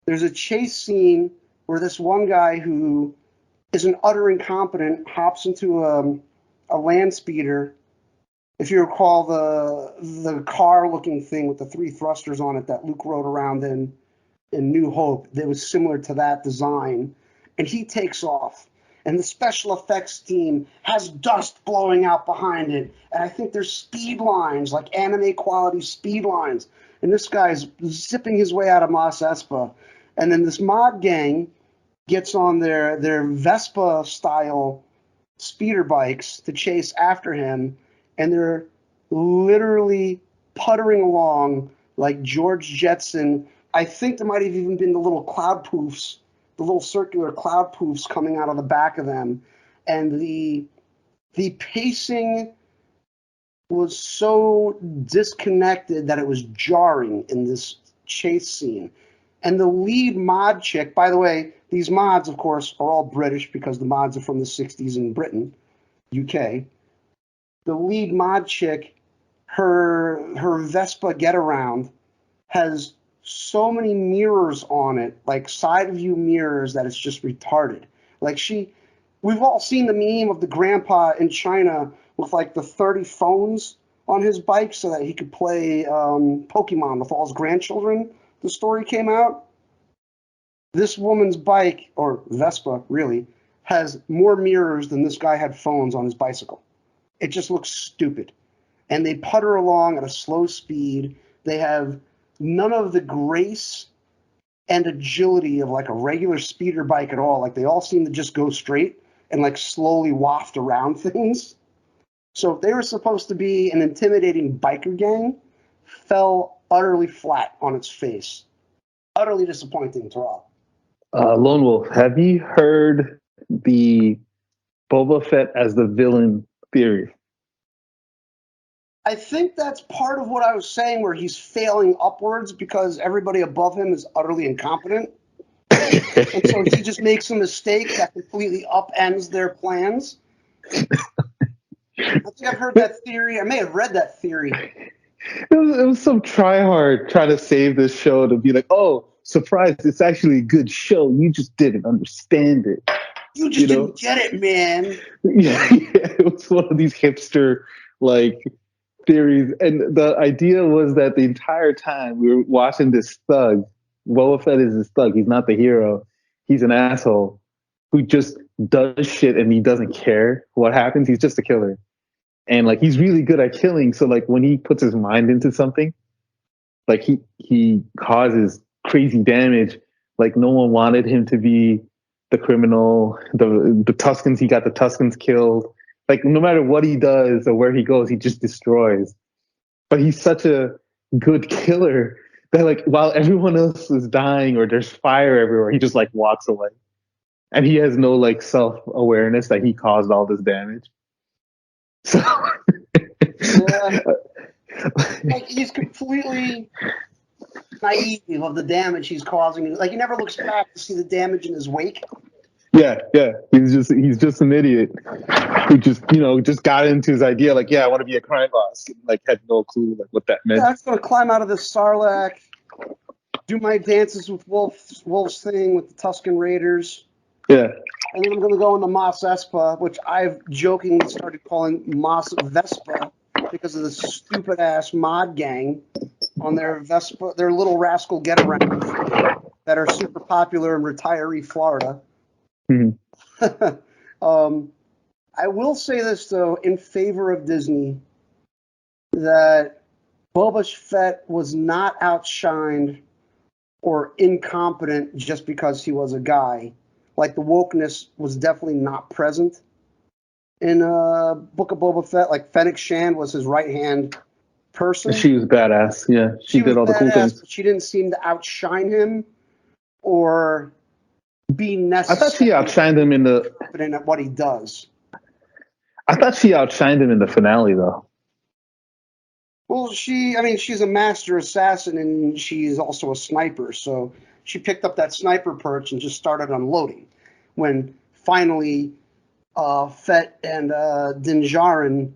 There's a chase scene where this one guy who is an utter incompetent hops into a land speeder. If you recall the car-looking thing with the 3 thrusters on it that Luke rode around in New Hope, that was similar to that design. And he takes off, and the special effects team has dust blowing out behind it, and I think there's speed lines, like anime quality speed lines, and this guy's zipping his way out of Mos Espa, and then this mod gang gets on their Vespa style speeder bikes to chase after him, and they're literally puttering along like George Jetson. I think there might have even been the little cloud poofs, the little circular cloud poofs coming out of the back of them. And the pacing was so disconnected that it was jarring in this chase scene. And the lead mod chick, by the way, these mods, of course, are all British because the mods are from the 60s in Britain, UK. The lead mod chick, her Vespa get-around has so many mirrors on it, like side view mirrors, that it's just retarded. Like we've all seen the meme of the grandpa in China with like the 30 phones on his bike so that he could play Pokemon with all his grandchildren. The story came out. This woman's bike, or Vespa really, has more mirrors than this guy had phones on his bicycle. It just looks stupid. And they putter along at a slow speed. They have none of the grace and agility of like a regular speeder bike at all. Like they all seem to just go straight and like slowly waft around things. So if they were supposed to be an intimidating biker gang, fell utterly flat on its face. Utterly disappointing, Terrell. Lone Wolf, have you heard the Boba Fett as the villain theory? I think that's part of what I was saying, where he's failing upwards because everybody above him is utterly incompetent. And so he just makes a mistake that completely upends their plans. I think I've heard that theory. I may have read that theory. It was some tryhard trying to save this show to be like, oh, surprise, it's actually a good show. You just didn't understand it. You just didn't get it, man. Yeah, it was one of these hipster, like, theories. And the idea was that the entire time we were watching this thug, Boba Fett is this thug. He's not the hero. He's an asshole who just does shit and he doesn't care what happens. He's just a killer. And like he's really good at killing. So like when he puts his mind into something, like he causes crazy damage. Like no one wanted him to be the criminal. The Tuscans, he got the Tuscans killed. Like no matter what he does or where he goes, he just destroys. But he's such a good killer that like while everyone else is dying or there's fire everywhere, he just like walks away. And he has no like self-awareness that he caused all this damage. So yeah. Like he's completely naive of the damage he's causing. Like he never looks back to see the damage in his wake. Yeah. He's just an idiot who just got into his idea like, yeah, I want to be a crime boss. And, like had no clue like what that meant. Yeah, I'm just gonna climb out of this Sarlacc, do my dances with Wolf's thing with the Tuscan Raiders. Yeah. And then I'm going to go into Mos Espa, which I've jokingly started calling Mos Vespa because of the stupid-ass mod gang on their Vespa, their little rascal get-arounds that are super popular in retiree Florida. Mm-hmm. I will say this, though, in favor of Disney, that Boba Fett was not outshined or incompetent just because he was a guy. Like the wokeness was definitely not present in Book of Boba Fett. Like Fennec Shand was his right hand person. She was badass. Yeah, she did all the cool things. But she didn't seem to outshine him or be necessary. I thought she outshined him in the. Confident at what he does. I thought she outshined him in the finale, though. Well, she's a master assassin and she's also a sniper, so she picked up that sniper perch and just started unloading. When finally Fett and Din Djarin,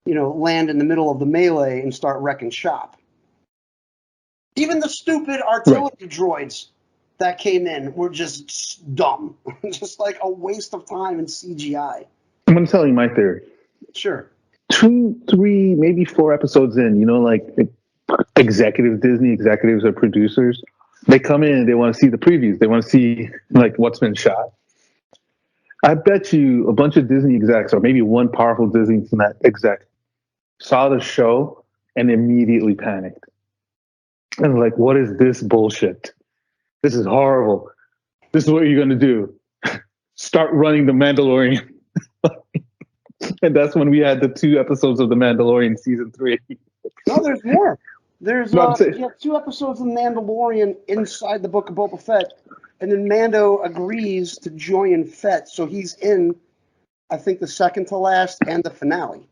land in the middle of the melee and start wrecking shop. Even the stupid artillery droids that came in were just dumb. Just like a waste of time in CGI. I'm going to tell you my theory. Sure. 2, 3, maybe 4 episodes in, like Disney executives or producers, they come in and they want to see the previews. They want to see like what's been shot. I bet you a bunch of Disney execs, or maybe one powerful Disney exec, saw the show and immediately panicked. And like, what is this bullshit? This is horrible. This is what you're going to do. Start running The Mandalorian. And that's when we had the 2 episodes of The Mandalorian season 3. No, there's more. There's 2 episodes of Mandalorian inside the Book of Boba Fett, and then Mando agrees to join Fett, so he's in, I think, the second to last and the finale.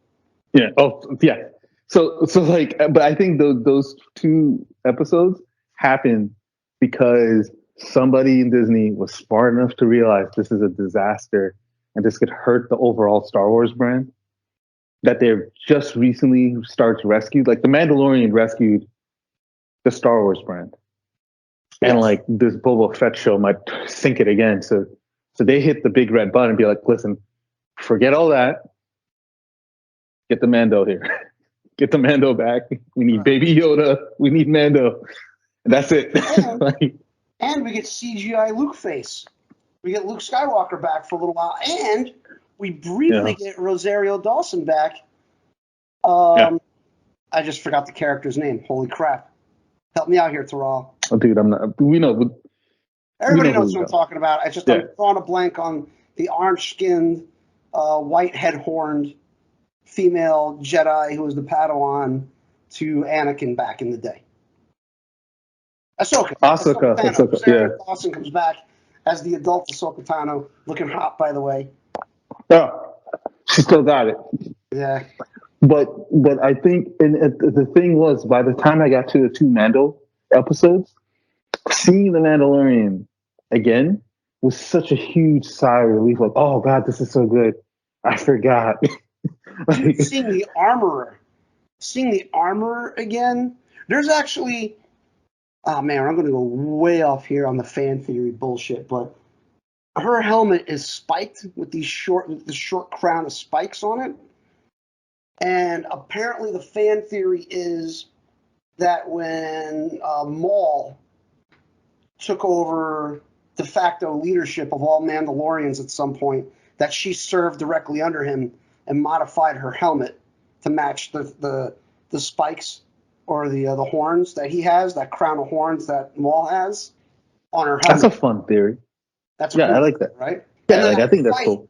Yeah. Oh, yeah. So like, but I think those 2 episodes happened because somebody in Disney was smart enough to realize this is a disaster and this could hurt the overall Star Wars brand. That they've just recently started to rescue, like The Mandalorian rescued the Star Wars brand. and like this Boba Fett show might sink it again. So they hit the big red button and be like, listen, forget all that. Get the Mando here. Get the Mando back. We need Baby Yoda. We need Mando. And that's it. And we get CGI Luke face. We get Luke Skywalker back for a little while, and we briefly get Rosario Dawson back. I just forgot the character's name. Holy crap! Help me out here, Tiral. Oh, dude, I'm not. We know. Everybody knows what I'm talking about. I'm drawing a blank on the orange-skinned, white head-horned female Jedi who was the Padawan to Anakin back in the day. Ahsoka. Rosario Dawson comes back as the adult Ahsoka Tano, looking hot, by the way. Oh, she still got it. Yeah. But I think, and the thing was, by the time I got to the 2 Mando episodes, seeing the Mandalorian again was such a huge sigh of relief. Like, oh god, this is so good. I forgot. Seeing the armorer again. There's actually, oh man, I'm going to go way off here on the fan theory bullshit, but her helmet is spiked with the short crown of spikes on it. And apparently the fan theory is that when Maul took over de facto leadership of all Mandalorians at some point, that she served directly under him and modified her helmet to match the spikes or the horns that he has, that crown of horns that Maul has on her helmet. That's a fun theory. That's cool, I like that. Right? Yeah, I think that's cool.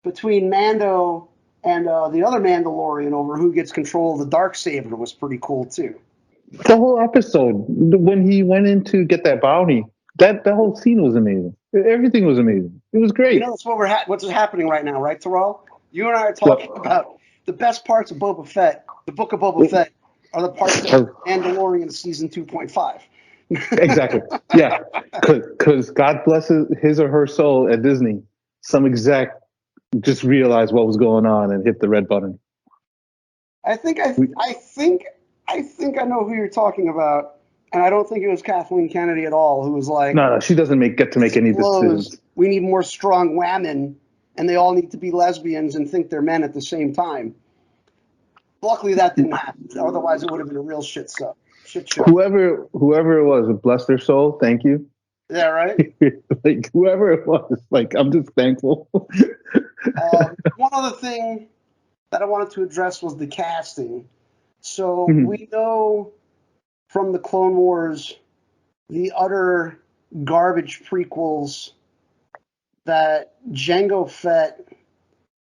Between Mando and the other Mandalorian over who gets control of the Darksaber was pretty cool too. The whole episode, when he went in to get that bounty, that whole scene was amazing. Everything was amazing. It was great. You know, that's what's happening right now, right, Tiral? You and I are talking about the best parts of Boba Fett, the Book of Boba Fett, are the parts of Mandalorian season 2.5. Exactly. Yeah. Because God bless his or her soul at Disney, some exec just realized what was going on and hit the red button. I think I know who you're talking about, and I don't think it was Kathleen Kennedy at all, who was like, no, she doesn't get to make any decisions. We need more strong women, and they all need to be lesbians and think they're men at the same time. Luckily, that didn't happen. Otherwise, it would have been a real shit show. Whoever it was, bless their soul. Thank you. Yeah, right. Like whoever it was, like I'm just thankful. One other thing that I wanted to address was the casting. So we know from the Clone Wars, the utter garbage prequels, that Jango Fett,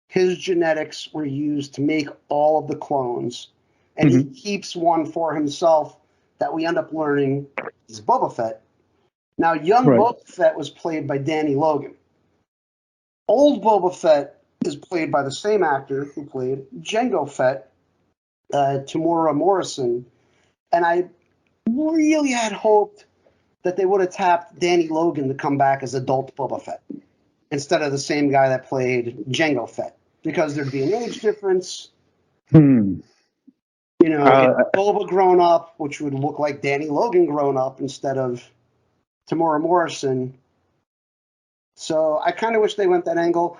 his genetics were used to make all of the clones, and he keeps one for himself that we end up learning is Boba Fett. Now, young Boba Fett was played by Danny Logan. Old Boba Fett is played by the same actor who played Jango Fett, Tamura Morrison, and I really had hoped that they would have tapped Danny Logan to come back as adult Boba Fett instead of the same guy that played Jango Fett, because there'd be an age difference. You know, Boba grown up, which would look like Danny Logan grown up instead of Tamura Morrison. So I kind of wish they went that angle.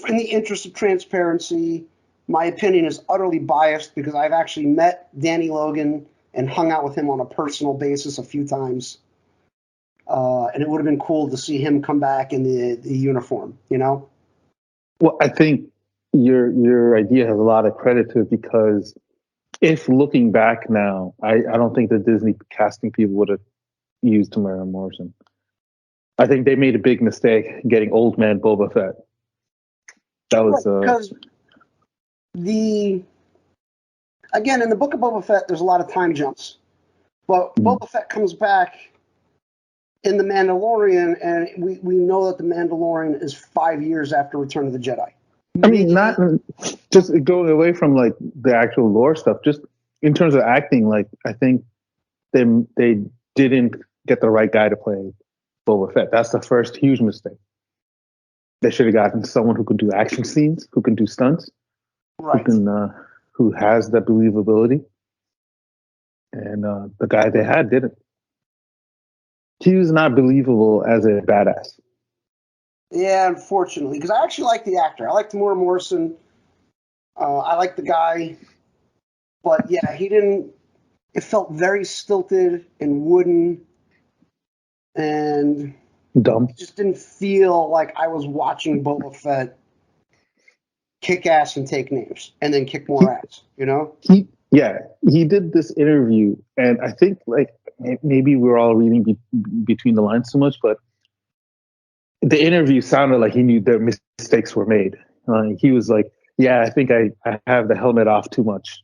In the interest of transparency, my opinion is utterly biased because I've actually met Danny Logan and hung out with him on a personal basis a few times. And it would have been cool to see him come back in the uniform, you know? Well, I think your idea has a lot of credit to it, because if looking back now, I don't think the Disney casting people would have used Tamara Morrison. I think they made a big mistake getting old man Boba Fett. That was because again, in the Book of Boba Fett, there's a lot of time jumps, but Boba Fett comes back in The Mandalorian, and we know that The Mandalorian is 5 years after Return of the Jedi. I mean, not just going away from like the actual lore stuff, just in terms of acting, like I think they didn't get the right guy to play Boba Fett. That's the first huge mistake. They should have gotten someone who could do action scenes, who can do stunts, who has that believability. And the guy they had didn't. he was not believable as a badass. Yeah, unfortunately, because I actually like the actor. I like Tamora Morrison. I like the guy, but yeah, he didn't. It felt very stilted and wooden, and Dumb. it just didn't feel like I was watching Boba Fett kick ass and take names, and then kick more ass. You know? He did this interview, and I think like maybe we're all reading between the lines too much, but the interview sounded like he knew their mistakes were made. He was like, "Yeah, I think I have the helmet off too much.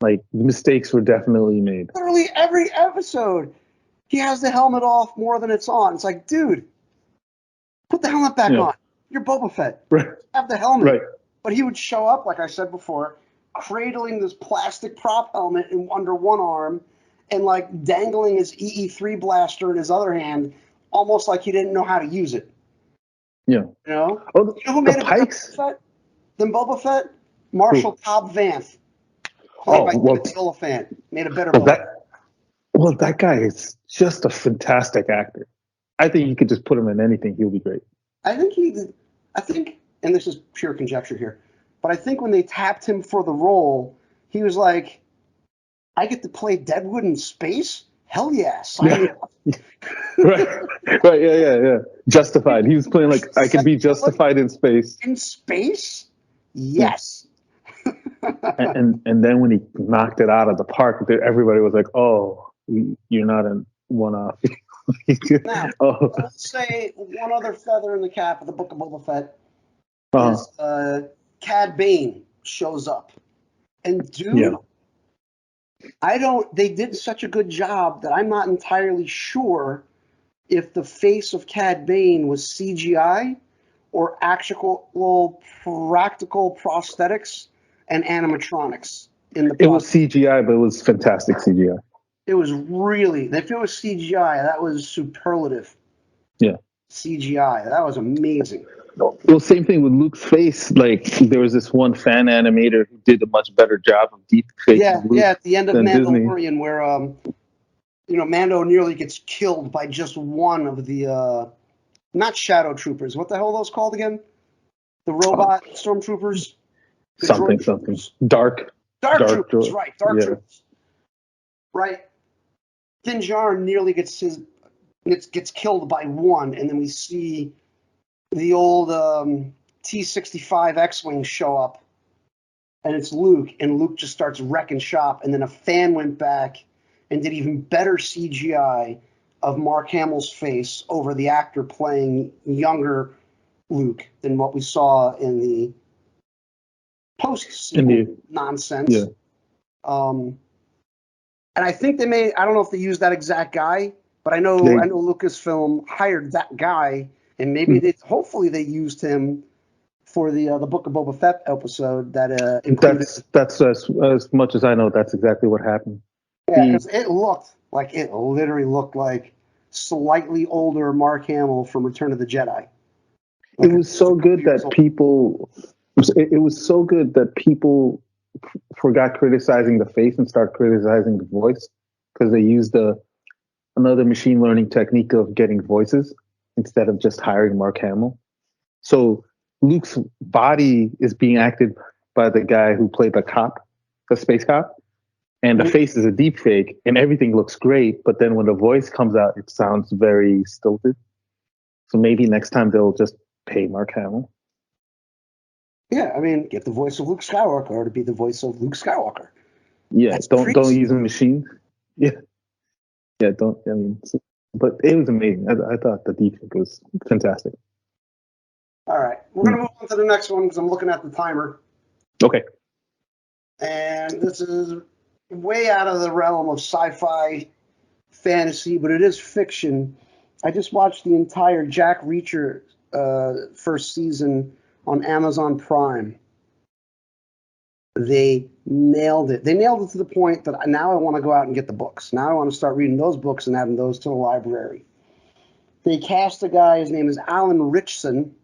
Like the mistakes were definitely made." Literally every episode, he has the helmet off more than it's on. It's like, dude, put the helmet back on. You're Boba Fett. Right. Have the helmet. Right. But he would show up, like I said before, cradling this plastic prop helmet under one arm and like dangling his EE3 blaster in his other hand, almost like he didn't know how to use it. Yeah. You know? Oh, You know who made a better Pikes? Boba Fett than Boba Fett? Marshall Cobb Vanth, played by Timothy Oliphant, made a better Boba Fett. That guy is just a fantastic actor. I think you could just put him in anything; he'll be great. I think, and this is pure conjecture here, but I think when they tapped him for the role, he was like, I get to play Deadwood in space? Hell yeah, sign me up. Right, yeah. Justified. He was playing like, I can be justified in space. In space? Yes. and then when he knocked it out of the park, everybody was like, oh, you're not a one-off. Now, let's say one other feather in the cap of the Book of Boba Fett is Cad Bane shows up. And dude, they did such a good job that I'm not entirely sure if the face of Cad Bane was CGI or actual practical prosthetics and animatronics in the process. It was CGI, but it was fantastic CGI. It was really, if it was CGI, that was superlative. Yeah. CGI, that was amazing. Well, same thing with Luke's face. Like, there was this one fan animator who did a much better job of deep faking Luke. Yeah, at the end of Mandalorian, Disney. where Mando nearly gets killed by just one of the not shadow troopers. What the hell are those called again? The robot stormtroopers. Something. Dark troopers, right? Dark troopers. Right. Din Djarin nearly gets killed by one, and then we see the old T-65 X-wing show up, and it's Luke, and Luke just starts wrecking shop, and then a fan went back and did even better CGI of Mark Hamill's face over the actor playing younger Luke than what we saw in the post-sequel nonsense. Yeah. And I think I don't know if they used that exact guy, but I know Lucasfilm hired that guy, and maybe hopefully they used him for the Book of Boba Fett episode that included. That's as much as I know. That's exactly what happened. Yeah, because it literally looked like slightly older Mark Hamill from Return of the Jedi. It was so good that people. It was so good that people forgot criticizing the face and start criticizing the voice because they used another machine learning technique of getting voices instead of just hiring Mark Hamill. So Luke's body is being acted by the guy who played the space cop, and the face is a deep fake, and everything looks great. But then when the voice comes out, it sounds very stilted. So maybe next time they'll just pay Mark Hamill. Yeah, I mean, get the voice of Luke Skywalker to be the voice of Luke Skywalker. Yeah, don't use a machine. Yeah, don't. I mean, but it was amazing. I thought the deepfake was fantastic. All right, we're gonna move on to the next one because I'm looking at the timer. Okay. And this is way out of the realm of sci-fi fantasy, but it is fiction. I just watched the entire Jack Reacher first season on Amazon Prime. They nailed it. They nailed it to the point that now I want to go out and get the books. Now I want to start reading those books and adding those to the library. They cast a guy, his name is Alan Richson.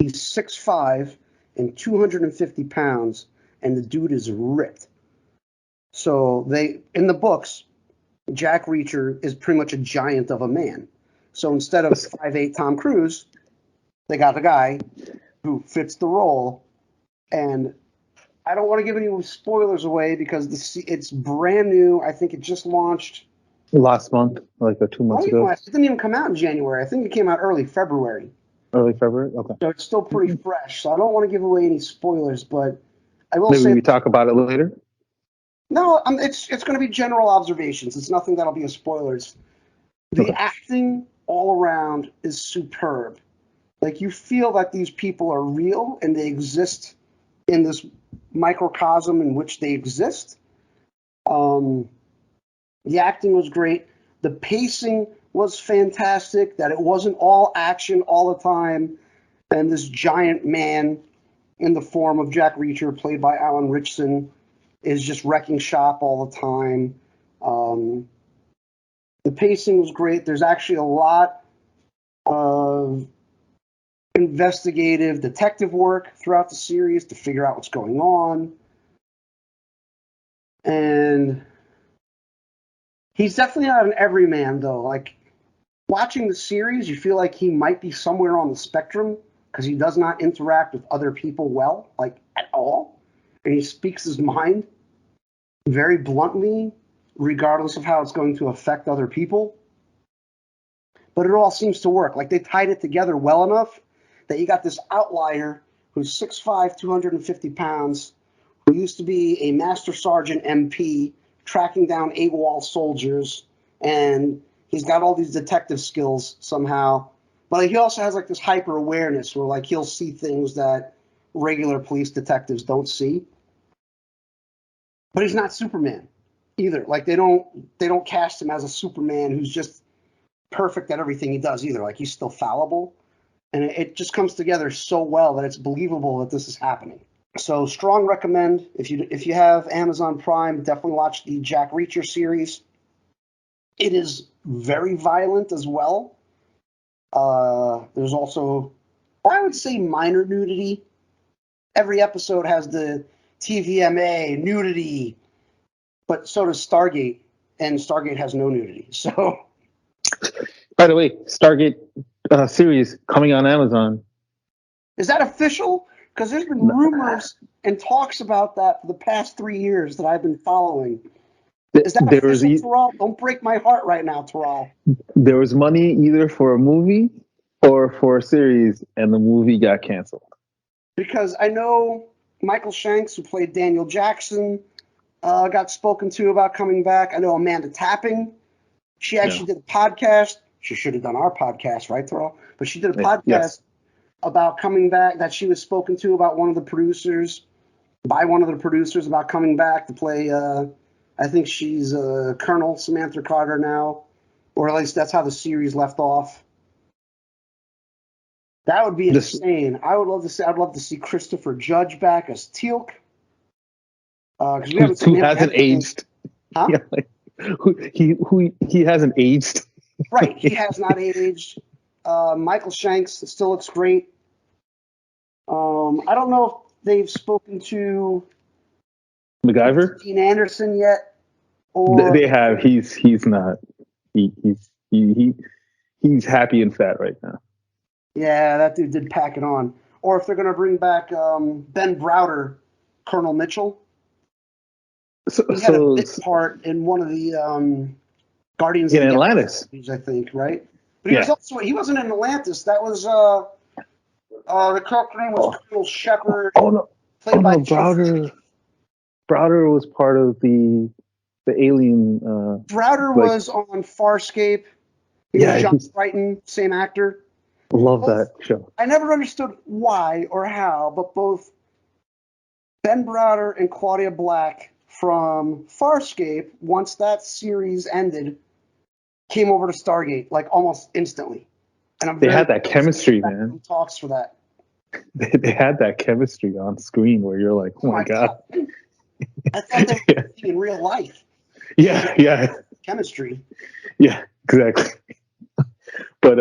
He's 6'5" and 250 pounds, and the dude is ripped. So in the books, Jack Reacher is pretty much a giant of a man. So instead of 5'8" Tom Cruise, they got the guy who fits the role. And I don't want to give any spoilers away because it's brand new. I think it just launched last month, like 2 months ago. It didn't even come out in January. I think it came out early February. Early February? Okay. So it's still pretty fresh. So I don't want to give away any spoilers, but I will say. Maybe we talk about it later? No, it's going to be general observations. It's nothing that'll be a spoilers. The acting all around is superb. Like, you feel that these people are real and they exist in this microcosm in which they exist. The acting was great. The pacing was fantastic, that it wasn't all action all the time, and this giant man in the form of Jack Reacher, played by Alan Ritchson, is just wrecking shop all the time. The pacing was great. There's actually a lot of investigative detective work throughout the series to figure out what's going on. And he's definitely not an everyman, though. Like, watching the series, you feel like he might be somewhere on the spectrum because he does not interact with other people well, like, at all. And he speaks his mind very bluntly, regardless of how it's going to affect other people. But it all seems to work. Like, they tied it together well enough that you got this outlier who's 6'5", 250 pounds, who used to be a Master Sergeant MP tracking down AWOL soldiers, and he's got all these detective skills somehow. But he also has like this hyper awareness where like he'll see things that regular police detectives don't see. But he's not Superman either. Like, they don't cast him as a Superman who's just perfect at everything he does either. Like, he's still fallible. And it just comes together so well that it's believable that this is happening. So, strong recommend. If you have Amazon Prime, definitely watch the Jack Reacher series. It is very violent as well. There's also, I would say, minor nudity. Every episode has the TVMA, nudity, but so does Stargate, and Stargate has no nudity. So, by the way, Stargate series coming on Amazon. Is that official? Because there's been rumors and talks about that for the past 3 years that I've been following. Is that official, Tiral? Don't break my heart right now, Tiral. There was money either for a movie or for a series, and the movie got canceled. Because I know Michael Shanks, who played Daniel Jackson, got spoken to about coming back. I know Amanda Tapping. She actually did a podcast. She should have done our podcast, right, Tiral? But she did a podcast about coming back, that she was spoken to about by one of the producers about coming back to play, I think she's Colonel Samantha Carter now, or at least that's how the series left off. That would be insane. I'd love to see Christopher Judge back as Teal'c. Who hasn't aged. Huh? Yeah, like, he hasn't aged. Right, he has not aged. Michael Shanks still looks great. I don't know if they've spoken to MacGyver, Dean Anderson yet, or they have. He's not. He's happy and fat right now. Yeah, that dude did pack it on. Or if they're going to bring back Ben Browder, Colonel Mitchell. He had a bit part in one of the Guardians of the Atlantis movies, I think, right? But he wasn't in Atlantis. That was the character name was Colonel Shepard. Played by Browder. Browder was part of the Alien. Browder was on Farscape. He was John Crichton, same actor. Love that show. I never understood why or how, but both Ben Browder and Claudia Black from Farscape, once that series ended, came over to Stargate like almost instantly. And they had that chemistry, man. Talks for that. They had that chemistry on screen where you're like, oh my God. I thought they were in real life. Yeah. Chemistry. Yeah, exactly. But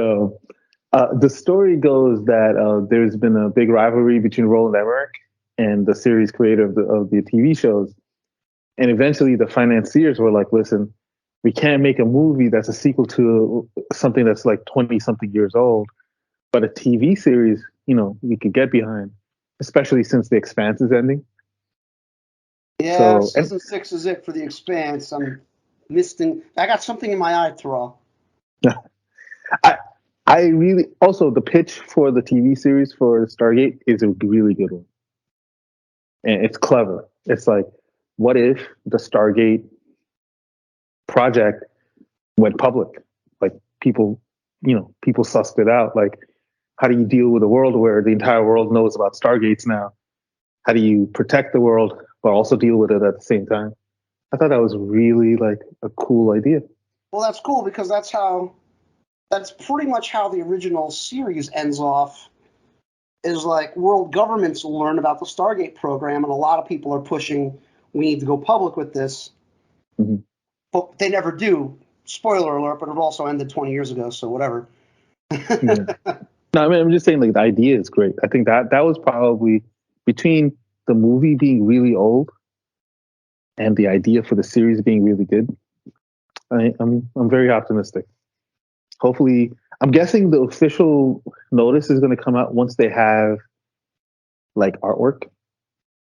the story goes that there's been a big rivalry between Roland Emmerich and the series creator of the TV shows. And eventually the financiers were like, listen, We can't make a movie that's a sequel to something that's like 20 something years old, but a TV series, we could get behind, especially since The Expanse is ending. Yeah, season 6 is it for The Expanse. I'm misting. I got something in my eye, Tiral. I really also the pitch for the TV series for Stargate is a really good one, and it's clever. It's like, what if the Stargate project went public? Like people sussed it out. Like, how do you deal with a world where the entire world knows about Stargates now? How do you protect the world but also deal with it at the same time? I thought that was really like a cool idea. Well, that's cool because that's pretty much how the original series ends off. Is like world governments will learn about the Stargate program, and a lot of people are pushing, we need to go public with this. Mm-hmm. But they never do. Spoiler alert, but it also ended 20 years ago, so whatever. Yeah. No, I mean, I'm just saying, like, the idea is great. I think that was probably between the movie being really old and the idea for the series being really good. I'm very optimistic. Hopefully, I'm guessing the official notice is going to come out once they have like artwork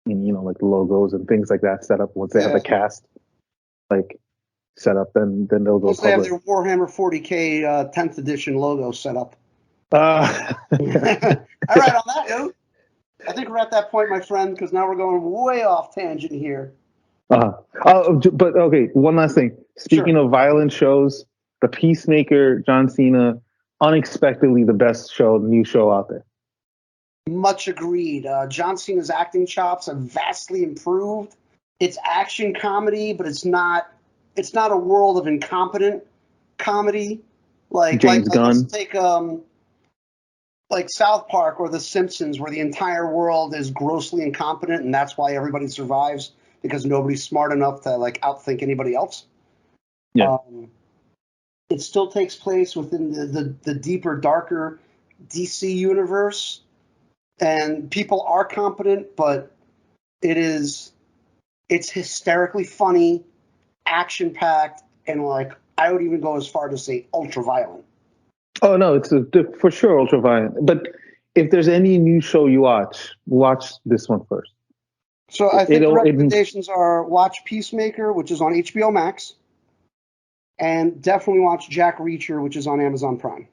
and like the logos and things like that set up. Once they have the cast like set up, then they'll go once public. They have their Warhammer 40K 10th edition logo set up. All right, on that note, I think we're at that point, my friend, because now we're going way off tangent here. But okay, one last thing. Speaking of violent shows, The Peacemaker, John Cena, unexpectedly the best new show out there. Much agreed. John Cena's acting chops have vastly improved. It's action comedy, but it's not a world of incompetent comedy. Like James Gunn. Let's take like South Park or The Simpsons, where the entire world is grossly incompetent, and that's why everybody survives because nobody's smart enough to like outthink anybody else. Yeah. It still takes place within the deeper, darker DC universe, and people are competent, but it's hysterically funny, action packed, and like I would even go as far to say ultra violent. Oh no, it's for sure ultra violent. But if there's any new show you watch this one first. So I think the recommendations are watch Peacemaker, which is on HBO Max, and definitely watch Jack Reacher, which is on Amazon Prime.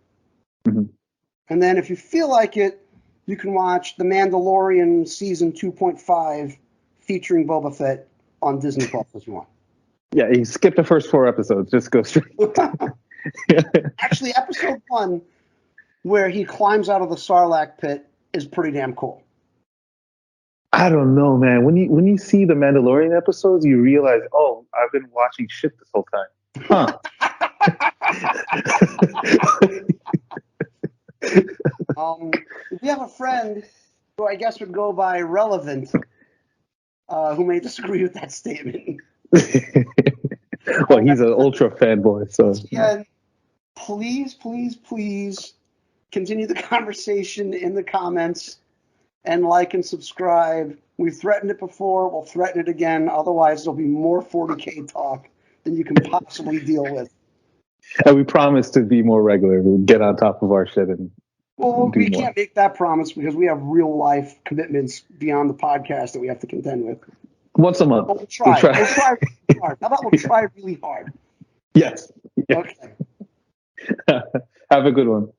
Mm-hmm. And then if you feel like it, you can watch The Mandalorian Season 2.5 featuring Boba Fett on Disney Plus if you want. Yeah, you skip the first 4 episodes. Just go straight. Actually, episode 1, where he climbs out of the Sarlacc pit, is pretty damn cool. I don't know, man. When you see the Mandalorian episodes, you realize, oh, I've been watching shit this whole time. Huh. We have a friend who I guess would go by relevant, who may disagree with that statement. Well, he's an ultra fanboy, so. Yeah, please continue the conversation in the comments and like and subscribe. We've threatened it before. We'll threaten it again. Otherwise, there'll be more 40K talk than you can possibly deal with. And we promise to be more regular. We'll get on top of our shit and we can't make that promise because we have real life commitments beyond the podcast that we have to contend with. Once a month. But we'll try. We'll try really hard. How about we'll try really hard? Yes. Okay. Have a good one.